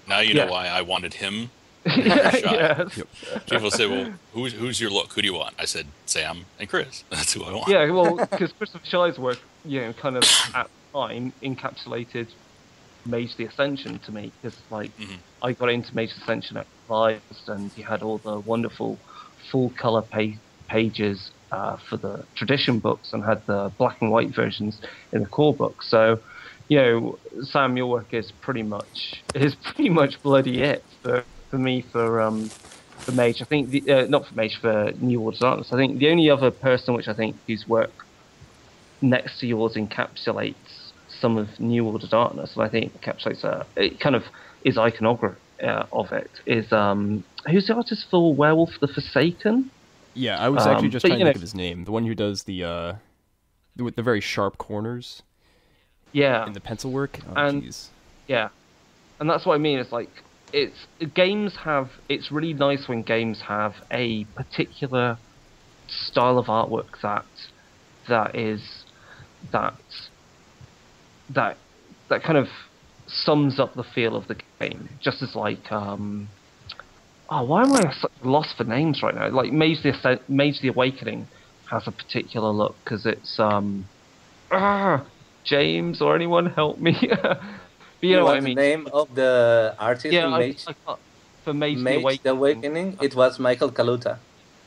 now you know why I wanted him. Yes. People say, "Well, who's your look? Who do you want?" I said, "Sam and Chris." That's who I want. Yeah, well, because Christopher Shy's work, kind of at the time encapsulated Mage the Ascension to me. Because I got into Mage the Ascension at Revised, and you had all the wonderful full color pages for the tradition books, and had the black and white versions in the core book. So, Sam, your work is pretty much bloody it for me for Mage. I think not for Mage, for New World of Darkness. I think the only other person which I think whose work next to yours encapsulates some of New World of Darkness, and I think encapsulates it kind of is iconography of it, is who's the artist for Werewolf the Forsaken? Yeah, I was actually just but, trying to you know, think of his name. The one who does with the very sharp corners yeah, in the pencil work. Oh, and jeez. yeah, and that's what I mean. It's like it's really nice when games have a particular style of artwork that is that that that kind of sums up the feel of the game. Just as like why am I so lost for names right now? Like Mage the Awakening has a particular look because it's James or anyone help me. But you know what I The mean. name of the artist Yeah, in Mage, I can't, for Mage the Mage the Awakening. Awakening? It was Michael Kaluta.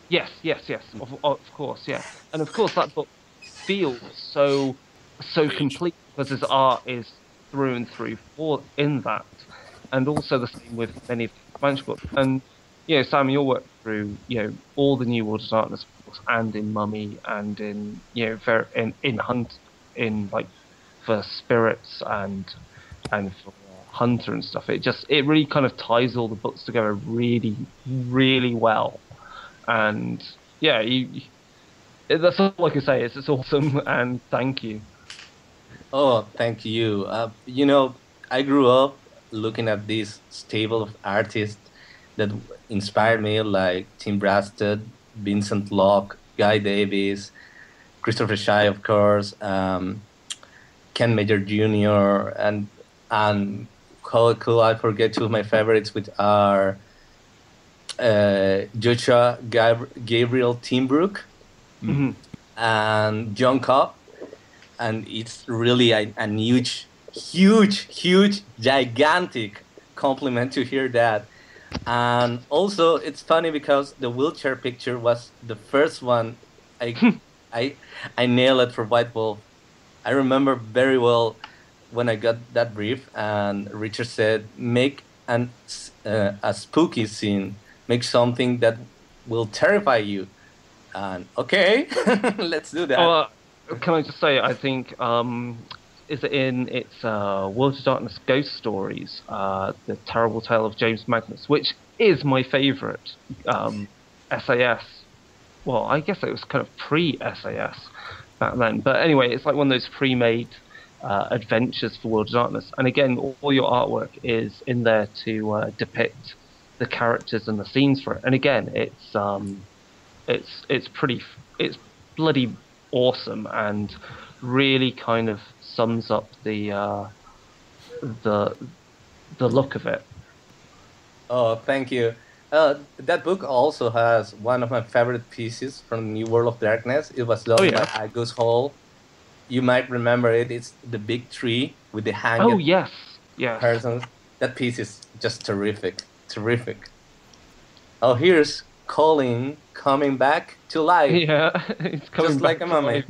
Yes, yes, yes. Of course, yeah. And of course that book feels so Mage. complete because his art is through and through for in that, and also the same with many of the Spanish books. And you know, Sam, your work through all the New World of Darkness books, and in Mummy, and in in Hunt, in like for Spirits and for Hunter and stuff. It really kind of ties all the books together really, really well. And yeah, that's all I can say. It's awesome, and thank you. Oh, thank you. You know, I grew up looking at this stable of artists that inspired me, like Tim Brasted, Vincent Locke, Guy Davis, Christopher Shy, of course, Ken Major Jr., and how could I forget two of my favorites, which are Joshua Gabriel Timbrook Mhm. and John Cobb. And it's really an huge, gigantic compliment to hear that. And also, it's funny because the wheelchair picture was the first one I I nailed it for White Wolf. I remember very well when I got that brief, and Richard said, "Make a spooky scene, make something that will terrify you." And okay, let's do that. Oh, can I just say, I think is it in its World of Darkness Ghost Stories, the terrible tale of James Magnus, which is my favourite SAS. Well, I guess it was kind of pre-SAS back then. But anyway, it's like one of those pre-made adventures for World of Darkness. And again, all your artwork is in there to depict the characters and the scenes for it. And again, it's bloody awesome and really kind of sums up the look of it. Oh, thank you. That book also has one of my favorite pieces from New World of Darkness. It was done by Agus Hall. You might remember it. It's the big tree with the hanged Oh yes, yes. persons. That piece is just terrific, terrific. Oh, here's Colin coming back to life. Yeah, it's coming Just like back a mummy.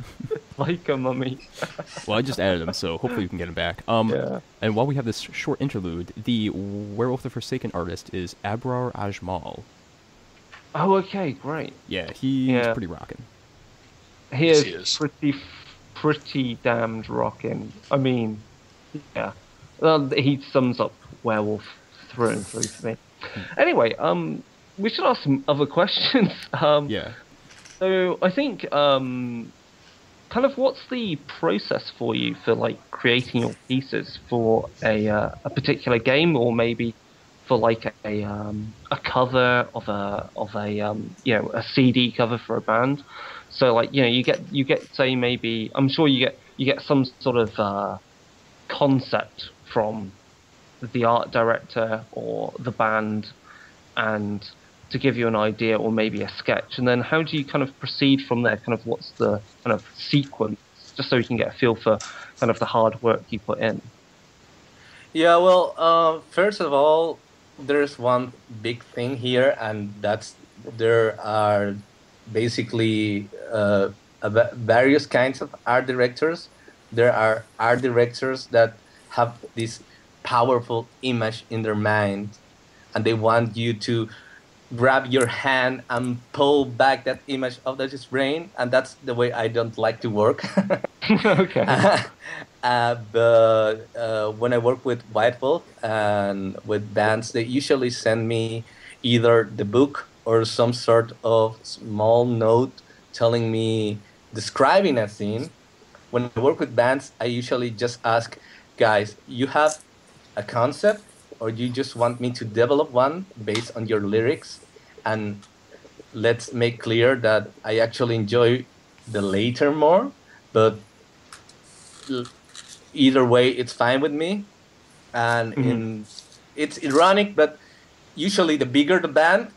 like a mummy. Well, I just added him, so hopefully we can get him back. Yeah. And while we have this short interlude, the Werewolf the Forsaken artist is Abrar Ajmal. Oh, okay, great. Yeah, he's pretty rocking. He Yes, is, he is. pretty damned rocking. I mean, yeah. Well, he sums up Werewolf through and through for me. Anyway, we should ask some other questions. Yeah. So I think, kind of, what's the process for you for like creating your pieces for a particular game, or maybe for like a cover of a CD cover for a band? So like you get say maybe I'm sure you get some sort of concept from the art director or the band, and to give you an idea or maybe a sketch, and then how do you kind of proceed from there? Kind of what's the kind of sequence, just so you can get a feel for kind of the hard work you put in. Yeah, well, first of all, there's one big thing here, and that's there are basically various kinds of art directors. There are art directors that have this powerful image in their mind, and they want you to grab your hand and pull back that image out of his brain, and that's the way I don't like to work. Okay. But when I work with White Wolf and with bands, they usually send me either the book or some sort of small note telling me, describing a scene. When I work with bands, I usually just ask, guys, you have a concept, or you just want me to develop one based on your lyrics? And let's make clear that I actually enjoy the later more, but either way, it's fine with me. And it's ironic, but usually the bigger the band,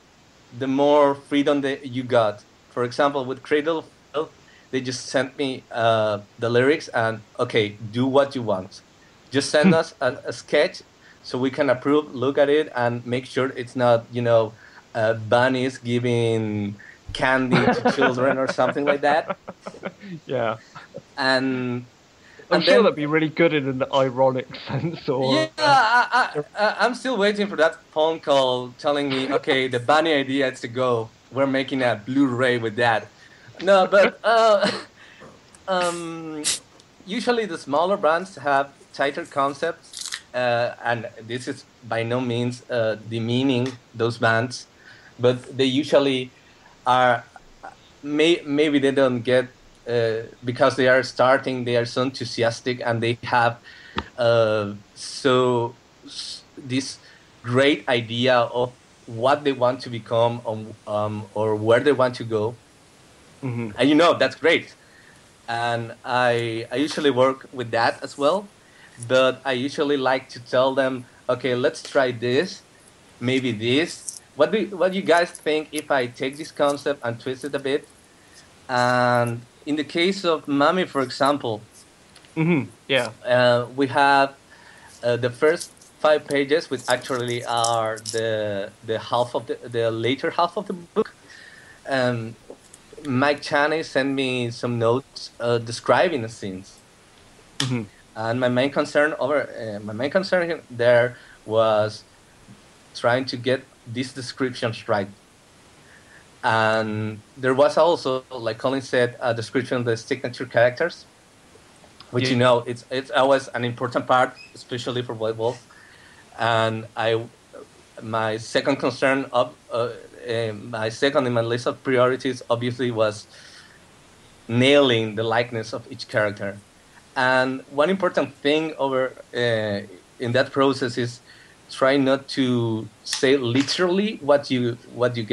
the more freedom that you got. For example, with Cradle of Filth, they just sent me the lyrics and, okay, do what you want. Just send us a sketch so we can approve, look at it, and make sure it's not, bunnies giving candy to children or something like that. Yeah. And I'm sure that'd be really good in an ironic sense. Or I'm still waiting for that phone call telling me, okay, the bunny idea is to go. We're making a Blu-ray with that. No, but usually the smaller brands have tighter concepts, and this is by no means demeaning those bands, but they usually are. Maybe they don't get. Because they are starting, they are so enthusiastic, and they have this great idea of what they want to become, or where they want to go, and that's great. And I usually work with that as well, but I usually like to tell them, okay, let's try this, maybe this. What do you guys think if I take this concept and twist it a bit? And in the case of Mami, for example, we have the first 5 pages, which actually are the later half of the book. Mike Chaney sent me some notes describing the scenes, and my main concern there was trying to get these descriptions right. And there was also, like Colin said, a description of the signature characters, which it's always an important part, especially for White Wolf. And my second concern my second in my list of priorities obviously was nailing the likeness of each character. And one important thing in that process is try not to say literally what you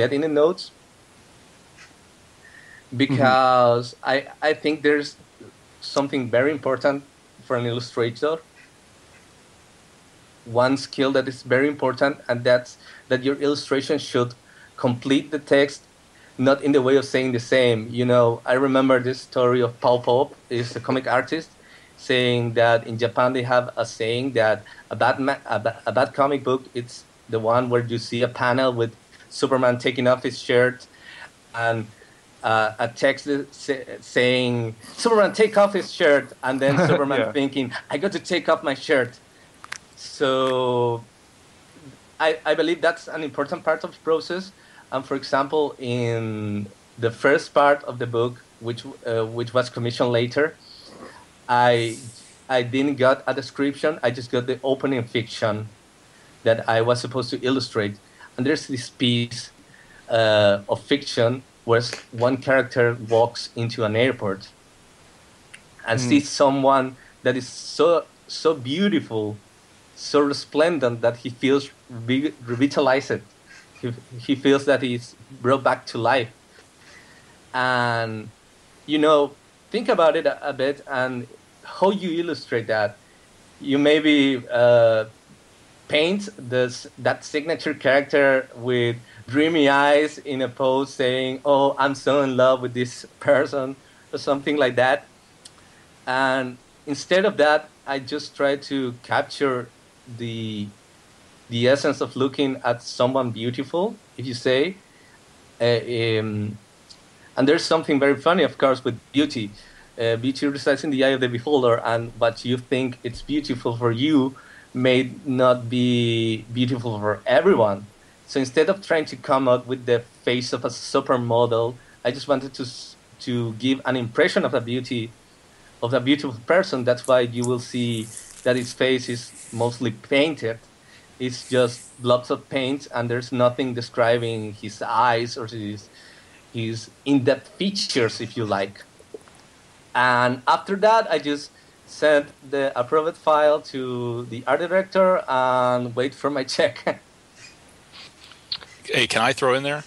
get in the notes. Because I think there's something very important for an illustrator. One skill that is very important, and that's that your illustration should complete the text, not in the way of saying the same. I remember this story of Paul Pope, is a comic artist, saying that in Japan they have a saying that a bad comic book, it's the one where you see a panel with Superman taking off his shirt and a text saying, Superman, take off his shirt, and then Superman thinking, I got to take off my shirt. So I believe that's an important part of the process. And for example, in the first part of the book, which was commissioned later, I didn't get a description, I just got the opening fiction that I was supposed to illustrate. And there's this piece of fiction where one character walks into an airport and sees someone that is so beautiful, so resplendent, that he feels revitalized. He feels that he's brought back to life. And, think about it a bit and how you illustrate that. You maybe paint that signature character with dreamy eyes in a pose saying, oh, I'm so in love with this person, or something like that. And instead of that, I just try to capture the essence of looking at someone beautiful, if you say. And there's something very funny, of course, with beauty. Beauty resides in the eye of the beholder, and what you think it's beautiful for you may not be beautiful for everyone. So instead of trying to come out with the face of a supermodel, I just wanted to give an impression of a beautiful person. That's why you will see that his face is mostly painted. It's just blobs of paint, and there's nothing describing his eyes or his in-depth features, if you like. And after that, I just sent the approved file to the art director and wait for my check. Hey, can I throw in there?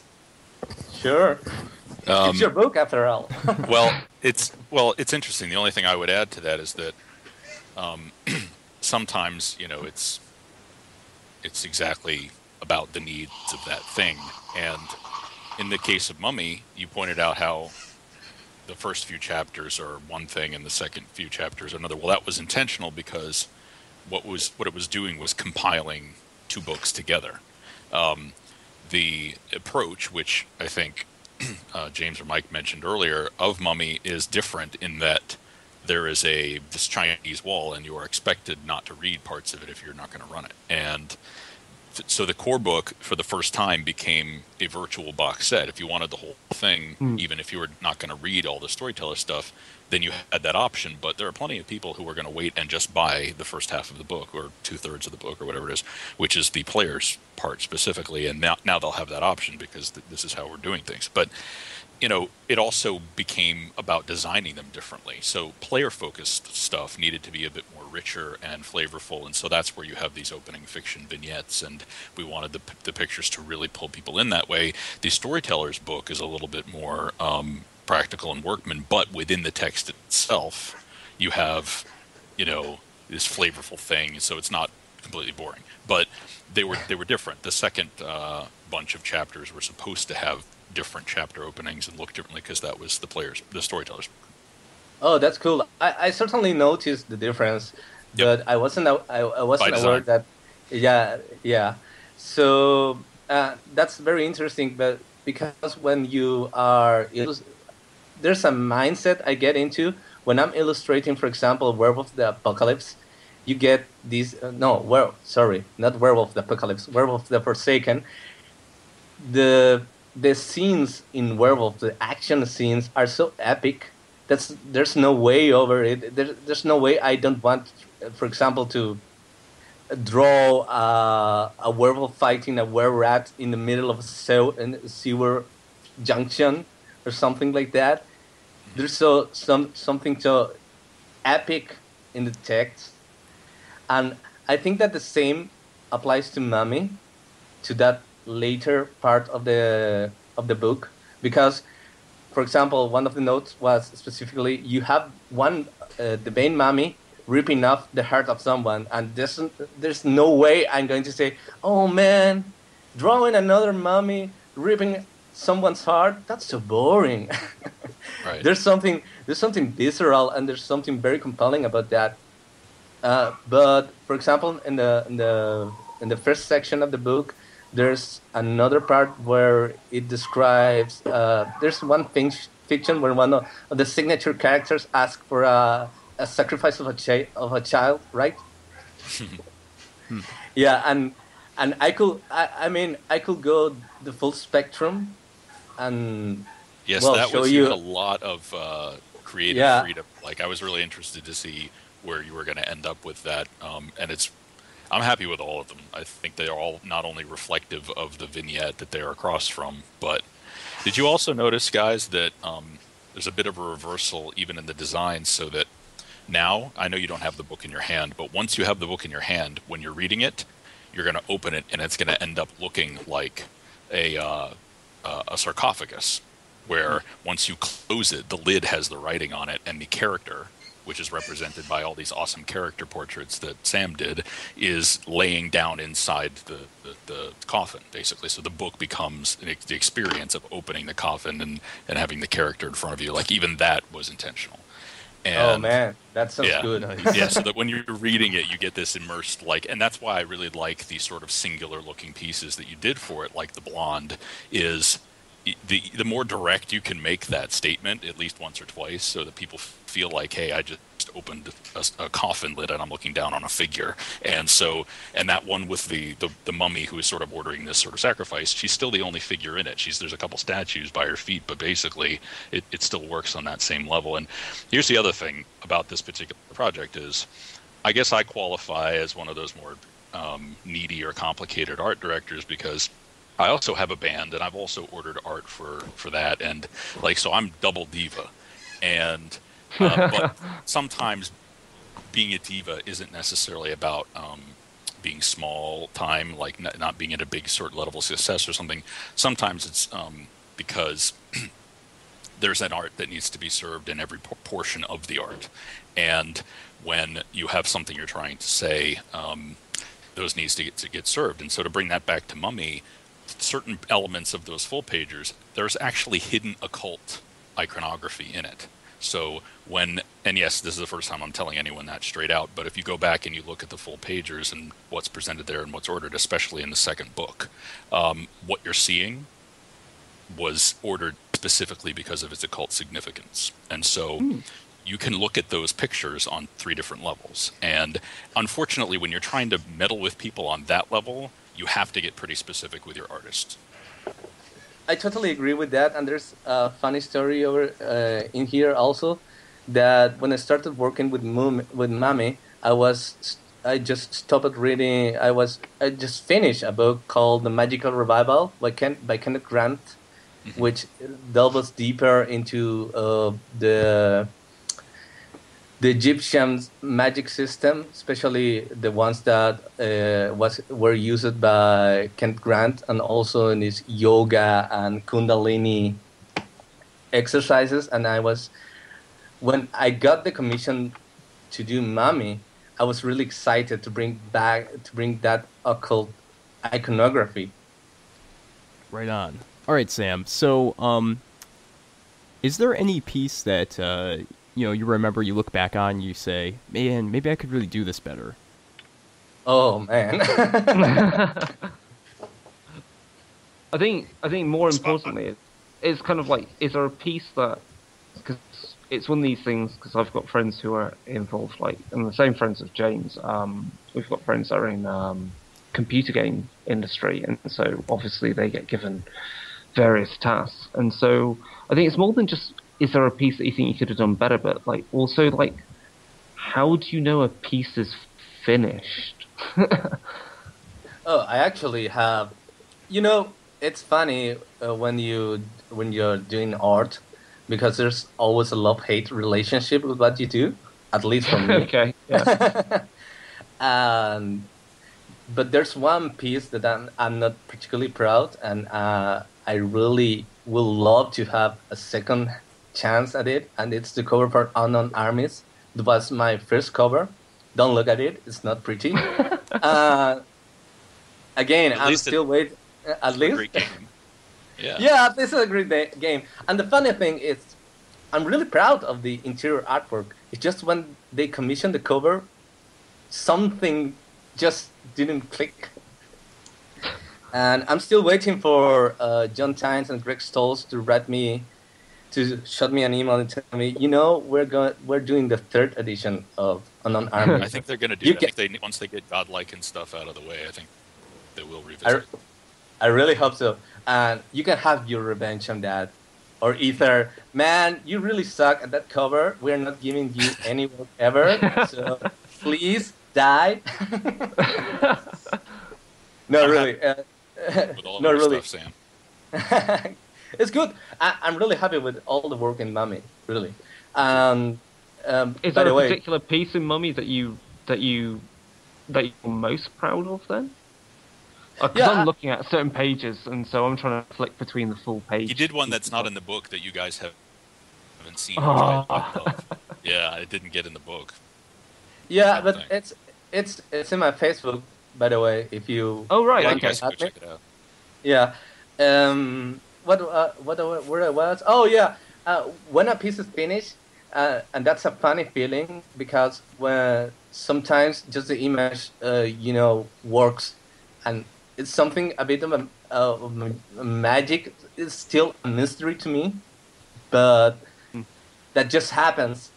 Sure. It's your book, after all. Well, it's interesting. The only thing I would add to that is that sometimes, it's exactly about the needs of that thing. And in the case of Mummy, you pointed out how the first few chapters are one thing and the second few chapters are another. Well, that was intentional because what it was doing was compiling two books together. The approach, which I think James or Mike mentioned earlier, of Mummy is different in that there is this Chinese wall, and you are expected not to read parts of it if you're not going to run it. And so the core book, for the first time, became a virtual box set. If you wanted the whole thing, even if you were not going to read all the storyteller stuff, then you had that option. But there are plenty of people who are going to wait and just buy the first half of the book, or 2/3 of the book, or whatever it is, which is the player's part specifically. And now they'll have that option because this is how we're doing things. But it also became about designing them differently. So player-focused stuff needed to be a bit more richer and flavorful, and so that's where you have these opening fiction vignettes, and we wanted the pictures to really pull people in that way. The storyteller's book is a little bit more practical and workman, but within the text itself, you have, this flavorful thing, so it's not completely boring. But they were different. The second bunch of chapters were supposed to have different chapter openings and look differently because that was the storytellers. Oh, that's cool. I certainly noticed the difference, but I wasn't aware that. Yeah. So that's very interesting, but because when you are, there's a mindset I get into when I'm illustrating, for example, Werewolf the Apocalypse. You get these not Werewolf the Apocalypse, Werewolf the Forsaken. The scenes in Werewolf, the action scenes, are so epic. There's no way over it. There's no way I don't want, for example, to draw a werewolf fighting a were-rat in the middle of a sewer junction or something like that. There's something so epic in the text, and I think that the same applies to Mummy, to that later part of the book, because, for example, one of the notes was specifically you have the main Mummy ripping off the heart of someone, and there's no way I'm going to say, oh man, drawing another Mummy ripping someone's heart, that's so boring. Right. There's something visceral, and there's something very compelling about that. But for example, in the first section of the book, there's another part where it describes. There's one fiction where one of the signature characters asks for a sacrifice of a child, right? Yeah, and I could go the full spectrum, and yes, well, that show was you a lot of creative freedom. Like, I was really interested to see where you were going to end up with that, and I'm happy with all of them. I think they are all not only reflective of the vignette that they're across from, but did you also notice, guys, that there's a bit of a reversal even in the design, so that now, I know you don't have the book in your hand, but once you have the book in your hand, when you're reading it, you're going to open it, and it's going to end up looking like a sarcophagus, where once you close it, the lid has the writing on it, and the character, which is represented by all these awesome character portraits that Sam did, is laying down inside the coffin, basically. So the book becomes the experience of opening the coffin and having the character in front of you. Like, even that was intentional. And, oh man, that sounds good. Yeah, so that when you're reading it, you get this immersed, and that's why I really like these sort of singular looking pieces that you did for it, like the blonde, is the more direct you can make that statement, at least once or twice, so that people feel like, hey, I just opened a coffin lid and I'm looking down on a figure. And that one with the mummy who is sort of ordering this sort of sacrifice, she's still the only figure in it. There's a couple statues by her feet, but basically it still works on that same level. And here's the other thing about this particular project is, I guess I qualify as one of those more needy or complicated art directors, because I also have a band and I've also ordered art for that, and like, so I'm double diva, and but sometimes being a diva isn't necessarily about being small time, like not being at a big sort of level of success or something. Sometimes it's because there's an art that needs to be served in every portion of the art, and when you have something you're trying to say, those needs to get served. And so to bring that back to Mummy, certain elements of those full pagers, there's actually hidden occult iconography in it. So and yes, this is the first time I'm telling anyone that straight out, but if you go back and you look at the full pagers and what's presented there and what's ordered, especially in the second book, what you're seeing was ordered specifically because of its occult significance. And so you can look at those pictures on 3 different levels. And unfortunately, when you're trying to meddle with people on that level, you have to get pretty specific with your artist. I totally agree with that, and there's a funny story over in here also, that when I started working with Mami, I just stopped reading. I just finished a book called The Magical Revival by Kenneth Grant, which delves deeper into the Egyptian magic system, especially the ones that were used by Kent Grant, and also in his yoga and Kundalini exercises. And when I got the commission to do Mami, I was really excited to bring that occult iconography. Right on. All right, Sam. So, is there any piece that you remember, you look back on, you say, man, maybe I could really do this better? Oh man. I think more importantly, it's kind of like, is there a piece that, because it's one of these things, because I've got friends who are involved, like, and the same friends as James, we've got friends that are in computer game industry, and so obviously they get given various tasks, and so I think it's more than just, is there a piece that you think you could have done better, but like also like, how do you know a piece is finished? Oh, I actually have. It's funny when you're doing art, because there's always a love-hate relationship with what you do, at least for me. Okay. Yeah. But there's one piece that I'm not particularly proud, and I really will love to have a second chance at it, and it's the cover for Unknown Armies. It was my first cover. Don't look at it; it's not pretty. Again, I'm still waiting. At least, great game. Yeah. Yeah, this is a great game. And the funny thing is, I'm really proud of the interior artwork. It's just when they commissioned the cover, something just didn't click. And I'm still waiting for John Tynes and Greg Stolz to shoot me an email and tell me, we're doing the 3rd edition of Unknown Armies. I think they're going to do that. Once they get godlike and stuff out of the way, I think they will revisit. I really hope so. And you can have your revenge on that. Or either, man, you really suck at that cover. We're not giving you any work ever. So please die. No, really. With all no, of really. stuff, Sam. It's good. I'm really happy with all the work in Mummy, really. Is there a particular piece in Mummy that you're most proud of then? Because I'm looking at certain pages, and so I'm trying to flick between the full page. You did one that's not in the book that you guys haven't seen. I love. Yeah, it didn't get in the book. Yeah, but it's in my Facebook, by the way. If you right, you guys go check it out. Yeah. Where I was? Oh yeah. When a piece is finished, and that's a funny feeling, because when sometimes just the image, works, and it's something a bit of a magic. It's still a mystery to me, but that just happens.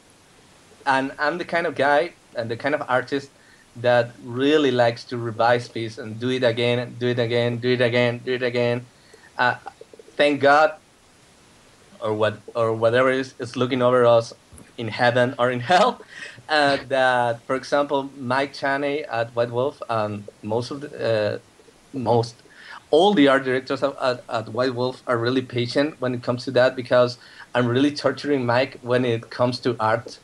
And I'm the kind of guy and the kind of artist that really likes to revise piece and do it again, do it again, do it again, do it again. Thank God, or whatever is looking over us. in heaven or in hell. That, for example, Mike Chaney at White Wolf and most all the art directors at White Wolf are really patient when it comes to that, because I'm really torturing Mike when it comes to art.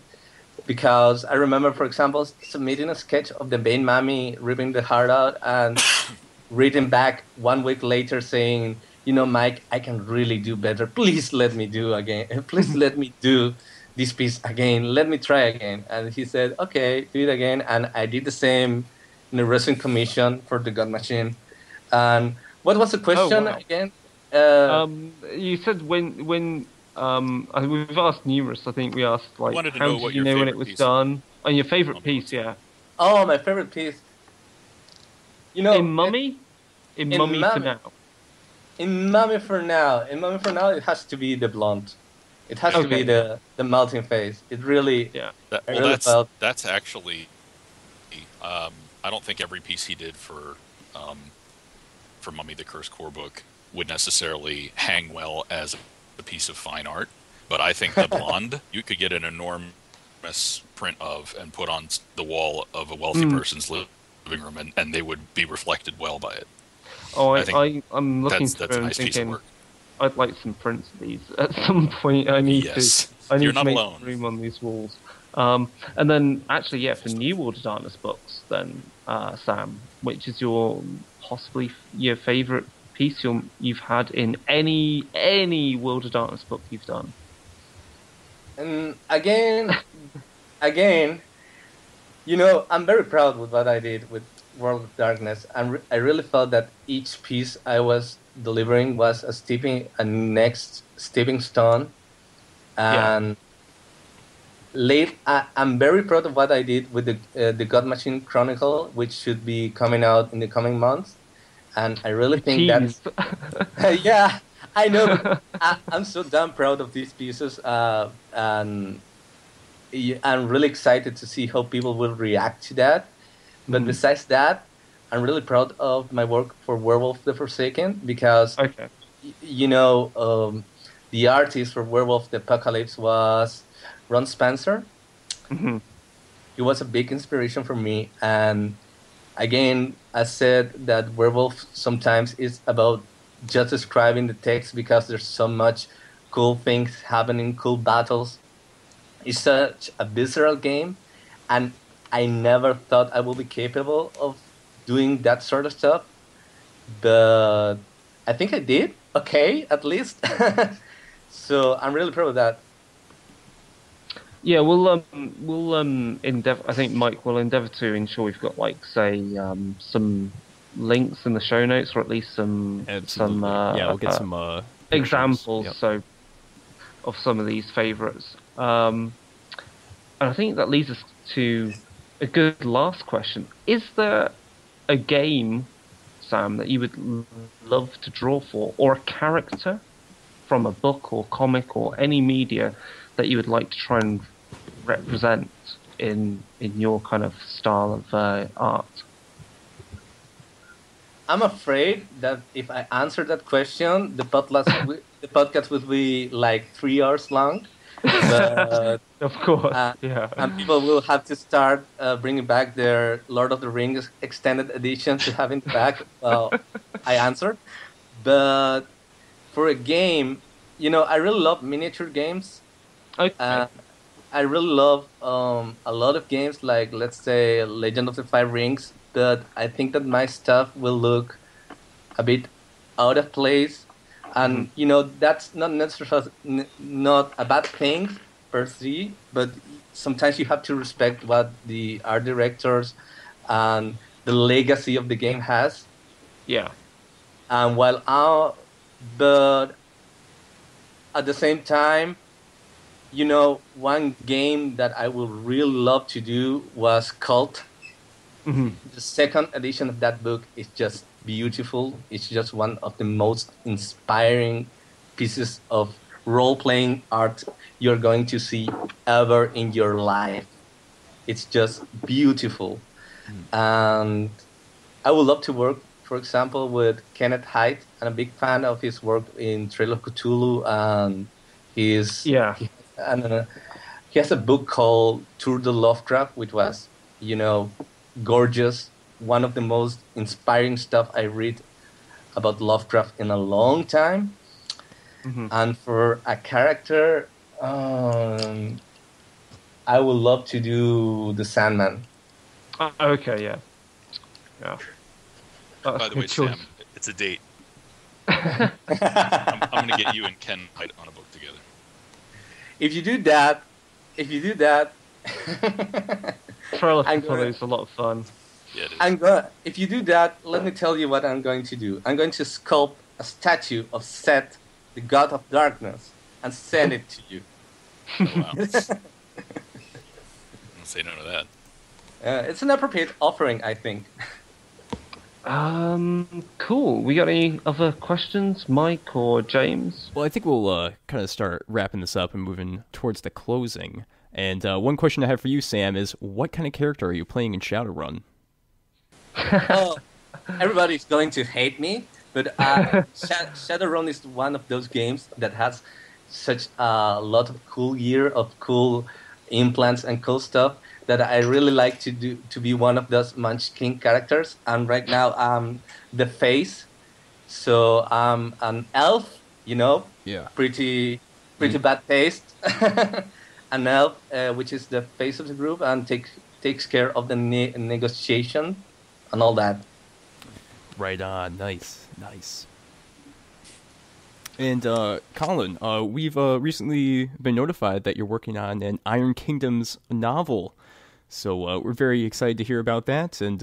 Because I remember, for example, submitting a sketch of the Bane Mummy ripping the heart out and reading back 1 week later saying, Mike, I can really do better. Please let me do again. Please let me do this piece again. Let me try again. And he said, okay, do it again. And I did the same in the wrestling commission for the God Machine. And what was the question again? You said when we've asked numerous. I think we asked like, wanted to how know did what you your know when it favorite was piece done? And your favorite Mummy piece, was. yeah. Oh, my favorite piece. In Mummy? In Mummy for now. In Mummy for now, it has to be the blonde. It has to be the melting face. It really, Yeah. That's actually. I don't think every piece he did for Mummy the Cursed Core Book would necessarily hang well as a piece of fine art, but I think the blonde you could get an enormous print of and put on the wall of a wealthy person's living room, and they would be reflected well by it. Oh, I'm looking that's through a nice and piece of thinking, work. I'd like some prints of these at some point. I need You're to not make alone. room on these walls. And then actually, for New World of Darkness books, then Sam, which is possibly your favorite piece you've had in any World of Darkness book you've done? And again, I'm very proud with what I did with World of Darkness. I really felt that each piece I was delivering was a next stepping stone. And I'm very proud of what I did with the God Machine Chronicle, which should be coming out in the coming months. And I really think that, yeah, I know, but I'm so damn proud of these pieces, and I'm really excited to see how people will react to that. But besides that, I'm really proud of my work for Werewolf the Forsaken, because, the artist for Werewolf the Apocalypse was Ron Spencer. Mm-hmm. He was a big inspiration for me, and again, I said that Werewolf sometimes is about just describing the text, because there's so much cool things happening, cool battles. It's such a visceral game, and I never thought I would be capable of doing that sort of stuff. But I think I did okay, at least. So I'm really proud of that. Yeah, we'll endeavor. I think Mike will endeavor to ensure we've got some links in the show notes, or at least some we'll get some examples of some of these favorites. And I think that leads us to a good last question. Is there a game, Sam, that you would love to draw for, or a character from a book or comic or any media that you would like to try and represent in your kind of style of art? I'm afraid that if I answer that question, the podcast would be like 3 hours long. But, of course, and people will have to start bringing back their Lord of the Rings extended edition to have it back. Well, I answered. But for a game, I really love miniature games. Okay. I really love a lot of games, like, let's say, Legend of the Five Rings, but I think that my stuff will look a bit out of place. And, that's not necessarily not a bad thing per se, but sometimes you have to respect what the art directors and the legacy of the game has. Yeah. And but at the same time, one game that I would really love to do was Cult. Mm-hmm. The second edition of that book is just beautiful. It's just one of the most inspiring pieces of role-playing art you're going to see ever in your life. It's just beautiful. And I would love to work, for example, with Kenneth Haidt. I'm a big fan of his work in Trail of Cthulhu and his... Yeah. he has a book called Tour de Lovecraft, which was, gorgeous. One of the most inspiring stuff I read about Lovecraft in a long time. Mm-hmm. And for a character, I would love to do the Sandman. Okay, yeah. That's By a the good way, choice. Sam, it's a date. I'm going to get you and Ken Knight on a book together. If you do that, Trail of I'm Cthulhu gonna- is a lot of fun. Yeah, it is. if you do that, let me tell you what I'm going to do. I'm going to sculpt a statue of Set, the god of darkness, and send it to you. Oh, wow. Don't say no to that. It's an appropriate offering, I think. Cool. We got any other questions, Mike or James? Well, I think we'll kind of start wrapping this up and moving towards the closing. And one question I have for you, Sam, is what kind of character are you playing in Shadowrun? Oh, everybody's going to hate me, but Shadowrun is one of those games that has such a lot of cool gear, of cool implants and cool stuff that I really like to be one of those Munchkin characters. And right now I'm the face, so I'm an elf, Yeah. pretty bad taste. An elf, which is the face of the group and takes care of the negotiation and all that. Right on. Nice. And Colin, we've recently been notified that you're working on an Iron Kingdoms novel. So we're very excited to hear about that, and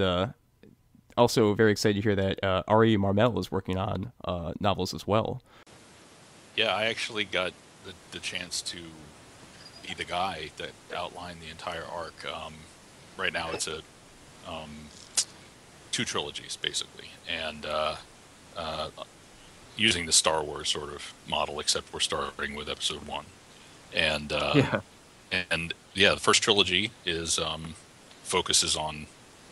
also very excited to hear that Ari Marmel is working on novels as well. Yeah, I actually got the chance to be the guy that outlined the entire arc. Right now it's a 2 trilogies, basically, and using the Star Wars sort of model, except we're starting with episode 1. And the first trilogy is focuses on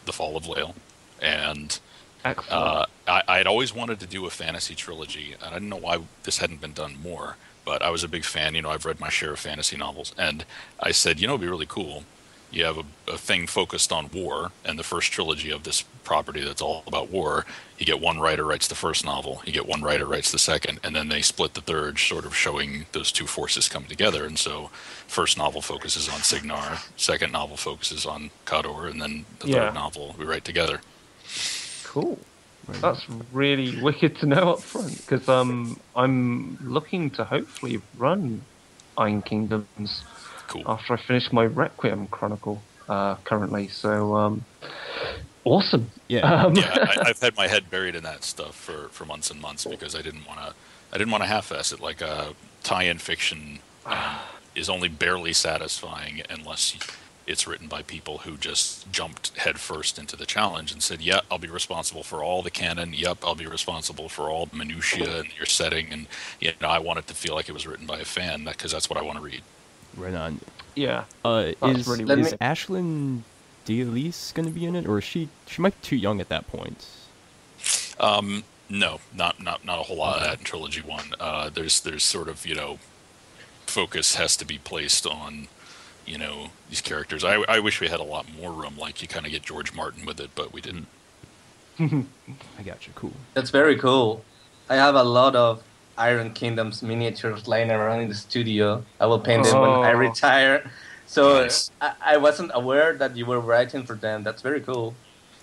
the fall of Lael, and Excellent. I had always wanted to do a fantasy trilogy, and I didn't know why this hadn't been done more, but I was a big fan. I've read my share of fantasy novels, and I said, it'd be really cool. You have a thing focused on war, and the first trilogy of this property that's all about war, you get one writer writes the first novel, you get one writer writes the second, and then they split the third, sort of showing those two forces come together. And so first novel focuses on Signar, second novel focuses on Khador, and then the third novel we write together. Cool. That's really wicked to know up front, because I'm looking to hopefully run Iron Kingdoms Cool. after I finish my Requiem Chronicle currently. So awesome. Yeah. I've had my head buried in that stuff for months and months because I didn't want to half-ass it. Like tie-in fiction is only barely satisfying unless it's written by people who just jumped headfirst into the challenge and said, "Yeah, I'll be responsible for all the canon. Yep, I'll be responsible for all the minutiae and your setting." And I want it to feel like it was written by a fan because that's what I want to read. Right on. Yeah. Is really Let weird. me- Ashlyn D'Elise going to be in it, or is she might be too young at that point? No, not a whole lot of that in Trilogy 1. There's sort of, focus has to be placed on, these characters. I wish we had a lot more room, like you kind of get George Martin with it, but we didn't. I got you. Cool. That's very cool. I have a lot of Iron Kingdoms miniatures lying around in the studio. I will paint them when I Oh. retire. So Nice. I wasn't aware that you were writing for them. That's very cool.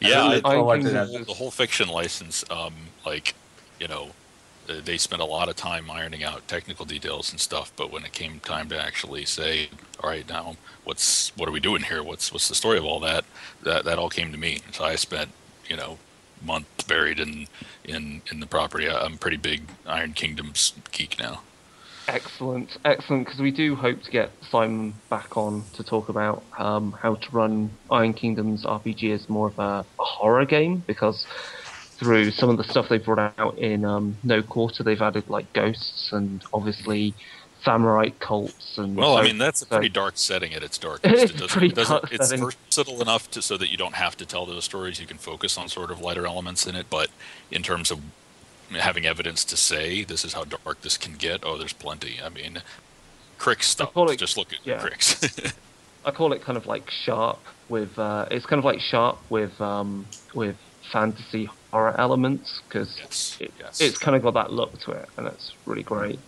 Yeah, I look Iron forward to Kingdoms that. the whole fiction license, they spent a lot of time ironing out technical details and stuff, but when it came time to actually say, all right, now what are we doing here? What's the story of all that? That all came to me. So I spent, months buried in the property. I'm a pretty big Iron Kingdoms geek now. Excellent, because we do hope to get Simon back on to talk about how to run Iron Kingdoms RPG as more of a horror game, because through some of the stuff they brought out in No Quarter, they've added like ghosts and obviously samurai cults and. Well, I mean, that's a pretty dark setting at its darkest. It's pretty dark It's setting. versatile enough so that you don't have to tell those stories. You can focus on sort of lighter elements in it, but in terms of having evidence to say this is how dark this can get, there's plenty. I mean, Crick stuff. call it- Just look at yeah. Cricks. I call it kind of like Sharp with it's kind of like Sharp with fantasy horror elements because Yes. it's kind of got that look to it, and it's really great.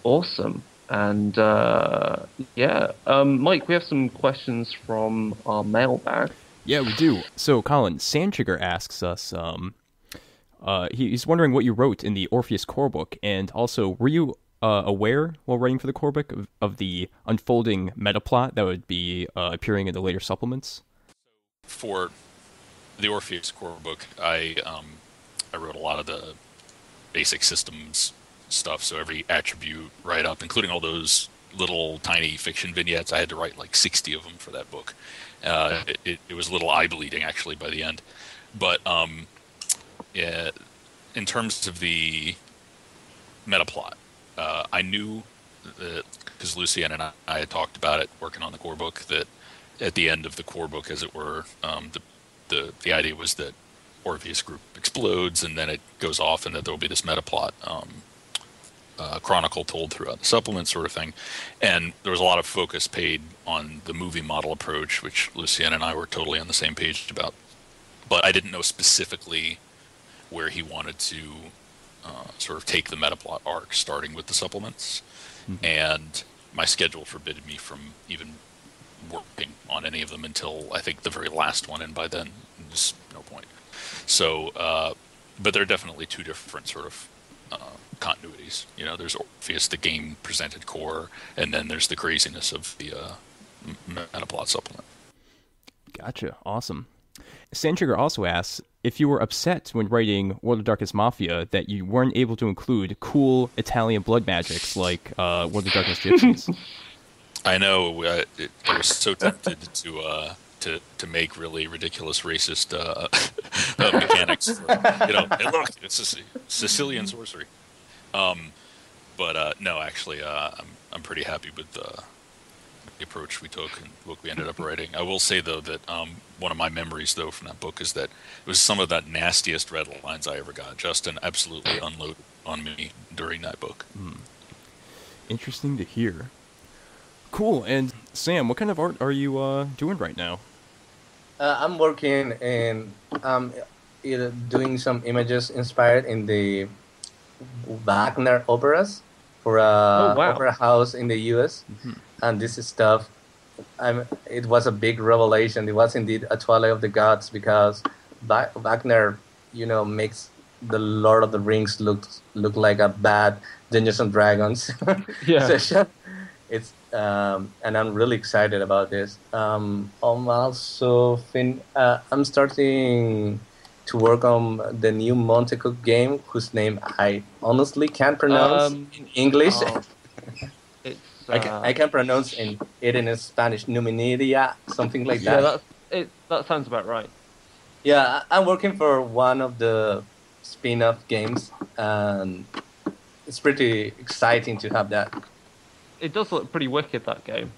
Awesome. And Mike, we have some questions from our mailbag. Yeah, we do. So, Colin, Sandsugar asks us, he's wondering what you wrote in the Orpheus core book, and also, were you aware while writing for the core book of the unfolding meta plot that would be appearing in the later supplements? For the Orpheus core book, I wrote a lot of the basic systems stuff, so every attribute right up, including all those little tiny fiction vignettes. I had to write like 60 of them for that book. It was a little eye bleeding actually by the end, but in terms of the meta plot, I knew that because Lucienne and I had talked about it working on the core book, that at the end of the core book, as it were, the idea was that Orpheus group explodes and then it goes off, and that there will be this meta plot chronicle told throughout the supplement sort of thing. And there was a lot of focus paid on the movie model approach, which Lucienne and I were totally on the same page about. But I didn't know specifically where he wanted to sort of take the metaplot arc, starting with the supplements. Mm-hmm. And my schedule forbid me from even working on any of them until I think the very last one, and by then there's no point. So, but they're definitely two different sort of continuities. You know, there's Orpheus, the game presented core, and then there's the craziness of the metaplot supplement. Gotcha. Awesome. Sandsugar also asks if you were upset when writing World of Darkness Mafia that you weren't able to include cool Italian blood magics like World of Darkness Gypsies. I know. I was so tempted to make really ridiculous racist mechanics. Hey, look, it's a Sicilian sorcery. But no, actually, I'm pretty happy with the approach we took and the book we ended up writing. I will say though that one of my memories though from that book is that it was some of that nastiest red lines I ever got. Justin absolutely unloaded on me during that book. Interesting to hear. Cool. And Sam, what kind of art are you doing right now? I'm working in doing some images inspired in the Wagner operas for a opera house in the U.S. Mm-hmm. And this is stuff. It was a big revelation. It was indeed a Twilight of the Gods because Wagner, makes the Lord of the Rings look like a bad Dungeons and Dragons session. It's and I'm really excited about this. I'm also I'm starting to work on the new Montecook game, whose name I honestly can't pronounce in English. I can pronounce it in Spanish, Numineria, something like that. Yeah, that sounds about right. Yeah, I'm working for one of the spin-off games, and it's pretty exciting to have that. It does look pretty wicked, that game.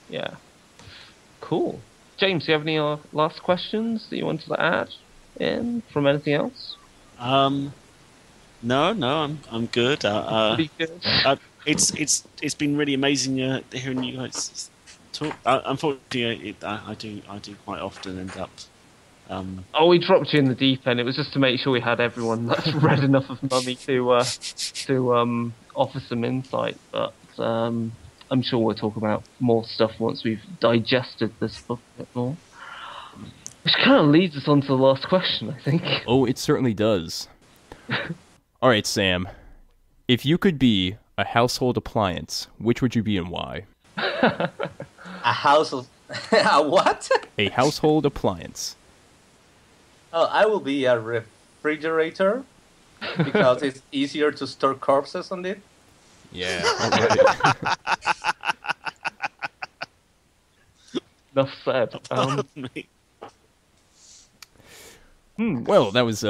Yeah. Cool. James, do you have any last questions that you wanted to add in from anything else? No, I'm good. Pretty good. It's been really amazing hearing you guys talk. Unfortunately, I do quite often end up. We dropped you in the deep end. It was just to make sure we had everyone that's read enough of Mummy to offer some insight. But I'm sure we'll talk about more stuff once we've digested this book a bit more. Which kind of leads us on to the last question, I think. Oh, it certainly does. All right, Sam. If you could be a household appliance, which would you be and why? A household... A what? A household appliance. Oh, I will be a refrigerator because it's easier to store corpses on it. Yeah. Enough said. Well, that was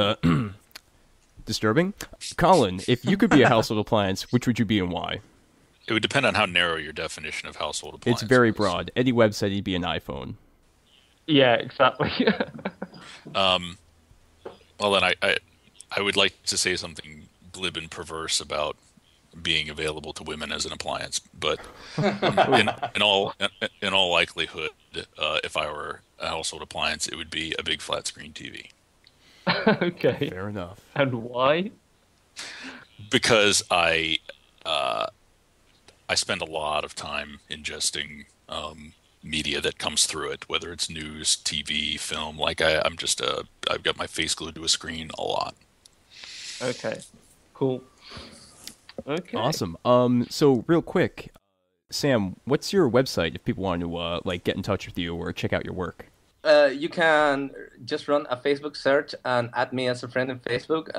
disturbing. Colin, if you could be a household appliance, which would you be and why? It would depend on how narrow your definition of household appliance It's very is. broad. Eddie Webb said he'd be an iPhone. Yeah, exactly. Well, then I would like to say something glib and perverse about being available to women as an appliance. But in all likelihood, if I were a household appliance, it would be a big flat screen TV. Okay. Fair enough. And why? Because I spend a lot of time ingesting media that comes through it, whether it's news, TV, film. Like I've got my face glued to a screen a lot. Okay. Cool. Okay. Awesome. So real quick, Sam, what's your website if people want to get in touch with you or check out your work? You can just run a Facebook search and add me as a friend on Facebook.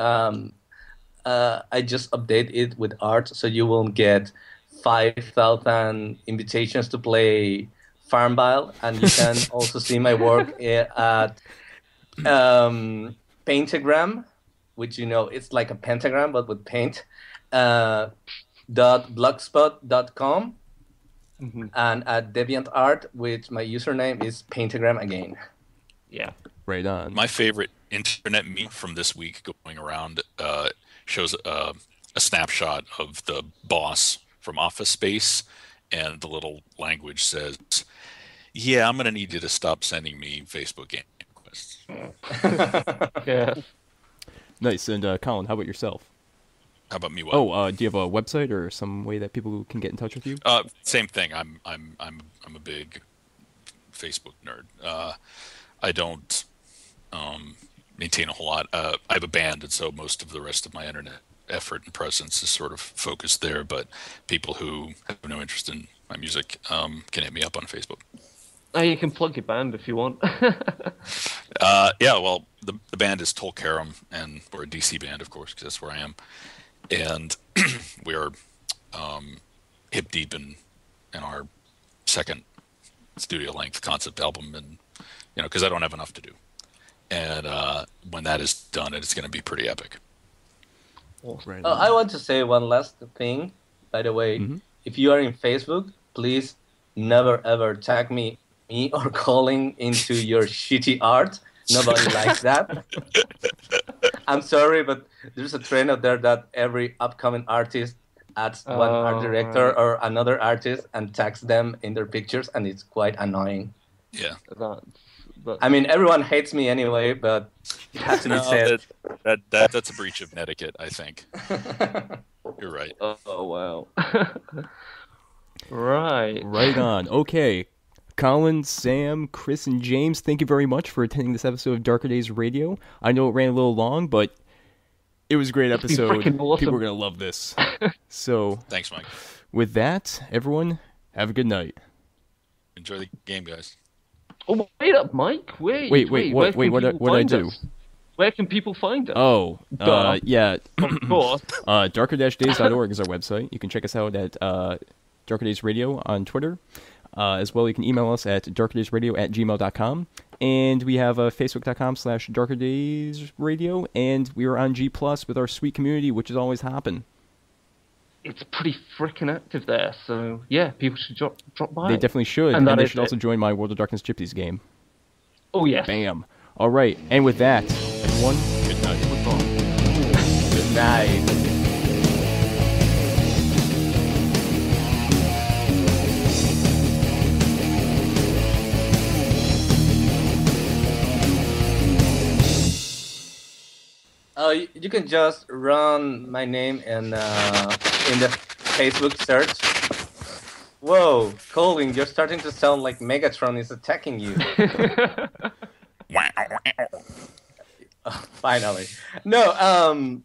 I just update it with art, so you will get 5,000 invitations to play Farmville, and you can also see my work at Paintagram, which it's like a pentagram but with paint. .blogspot.com and at DeviantArt, which my username is Paintagram again. Yeah. Right on. My favorite internet meme from this week going around shows a snapshot of the boss from Office Space, and the little language says, "Yeah, I'm going to need you to stop sending me Facebook game requests." Yeah. Nice. And Colin, how about yourself? How about me? What? Oh, do you have a website or some way that people can get in touch with you? Same thing. I'm a big Facebook nerd. I don't maintain a whole lot. I have a band, and so most of the rest of my internet effort and presence is sort of focused there. But people who have no interest in my music can hit me up on Facebook. Oh, you can plug your band if you want. Yeah, well, the band is Tolkaram, and we're a DC band, of course, because that's where I am. And we are hip deep in our second studio-length concept album, and because I don't have enough to do. And when that is done, it's going to be pretty epic. Right. I want to say one last thing, by the way. Mm-hmm. If you are in Facebook, please never ever tag me or Colin into your shitty art. Nobody likes that. I'm sorry, but there's a trend out there that every upcoming artist adds one art director or another artist and tags them in their pictures, and it's quite annoying. Yeah. I mean, everyone hates me anyway, but it has to be said. That's a breach of etiquette, I think. You're right. Oh wow. Right. Right on. Okay. Colin, Sam, Chris, and James, thank you very much for attending this episode of Darker Days Radio. I know it ran a little long, but it was a great episode. Awesome. People are going to love this. So, Thanks, Mike. with that, everyone, have a good night. Enjoy the game, guys. Oh, wait up, Mike. Wait. What did I do? Where can people find us? Oh, Duh. yeah. Of course. darker-days.org is our website. You can check us out at Darker Days Radio on Twitter. As well, you can email us at darkerdaysradio@gmail.com. And we have facebook.com/darkerdaysradio. And we are on G+ with our sweet community, which is always hopping. It's pretty freaking active there, so yeah, people should drop by. They definitely should. And And they is should also join my World of Darkness Gypsies game. Oh, yes. Bam. All right. And with that, everyone, good night. Good night. You can just run my name in the Facebook search. Whoa, Colin, you're starting to sound like Megatron is attacking you. Finally. No,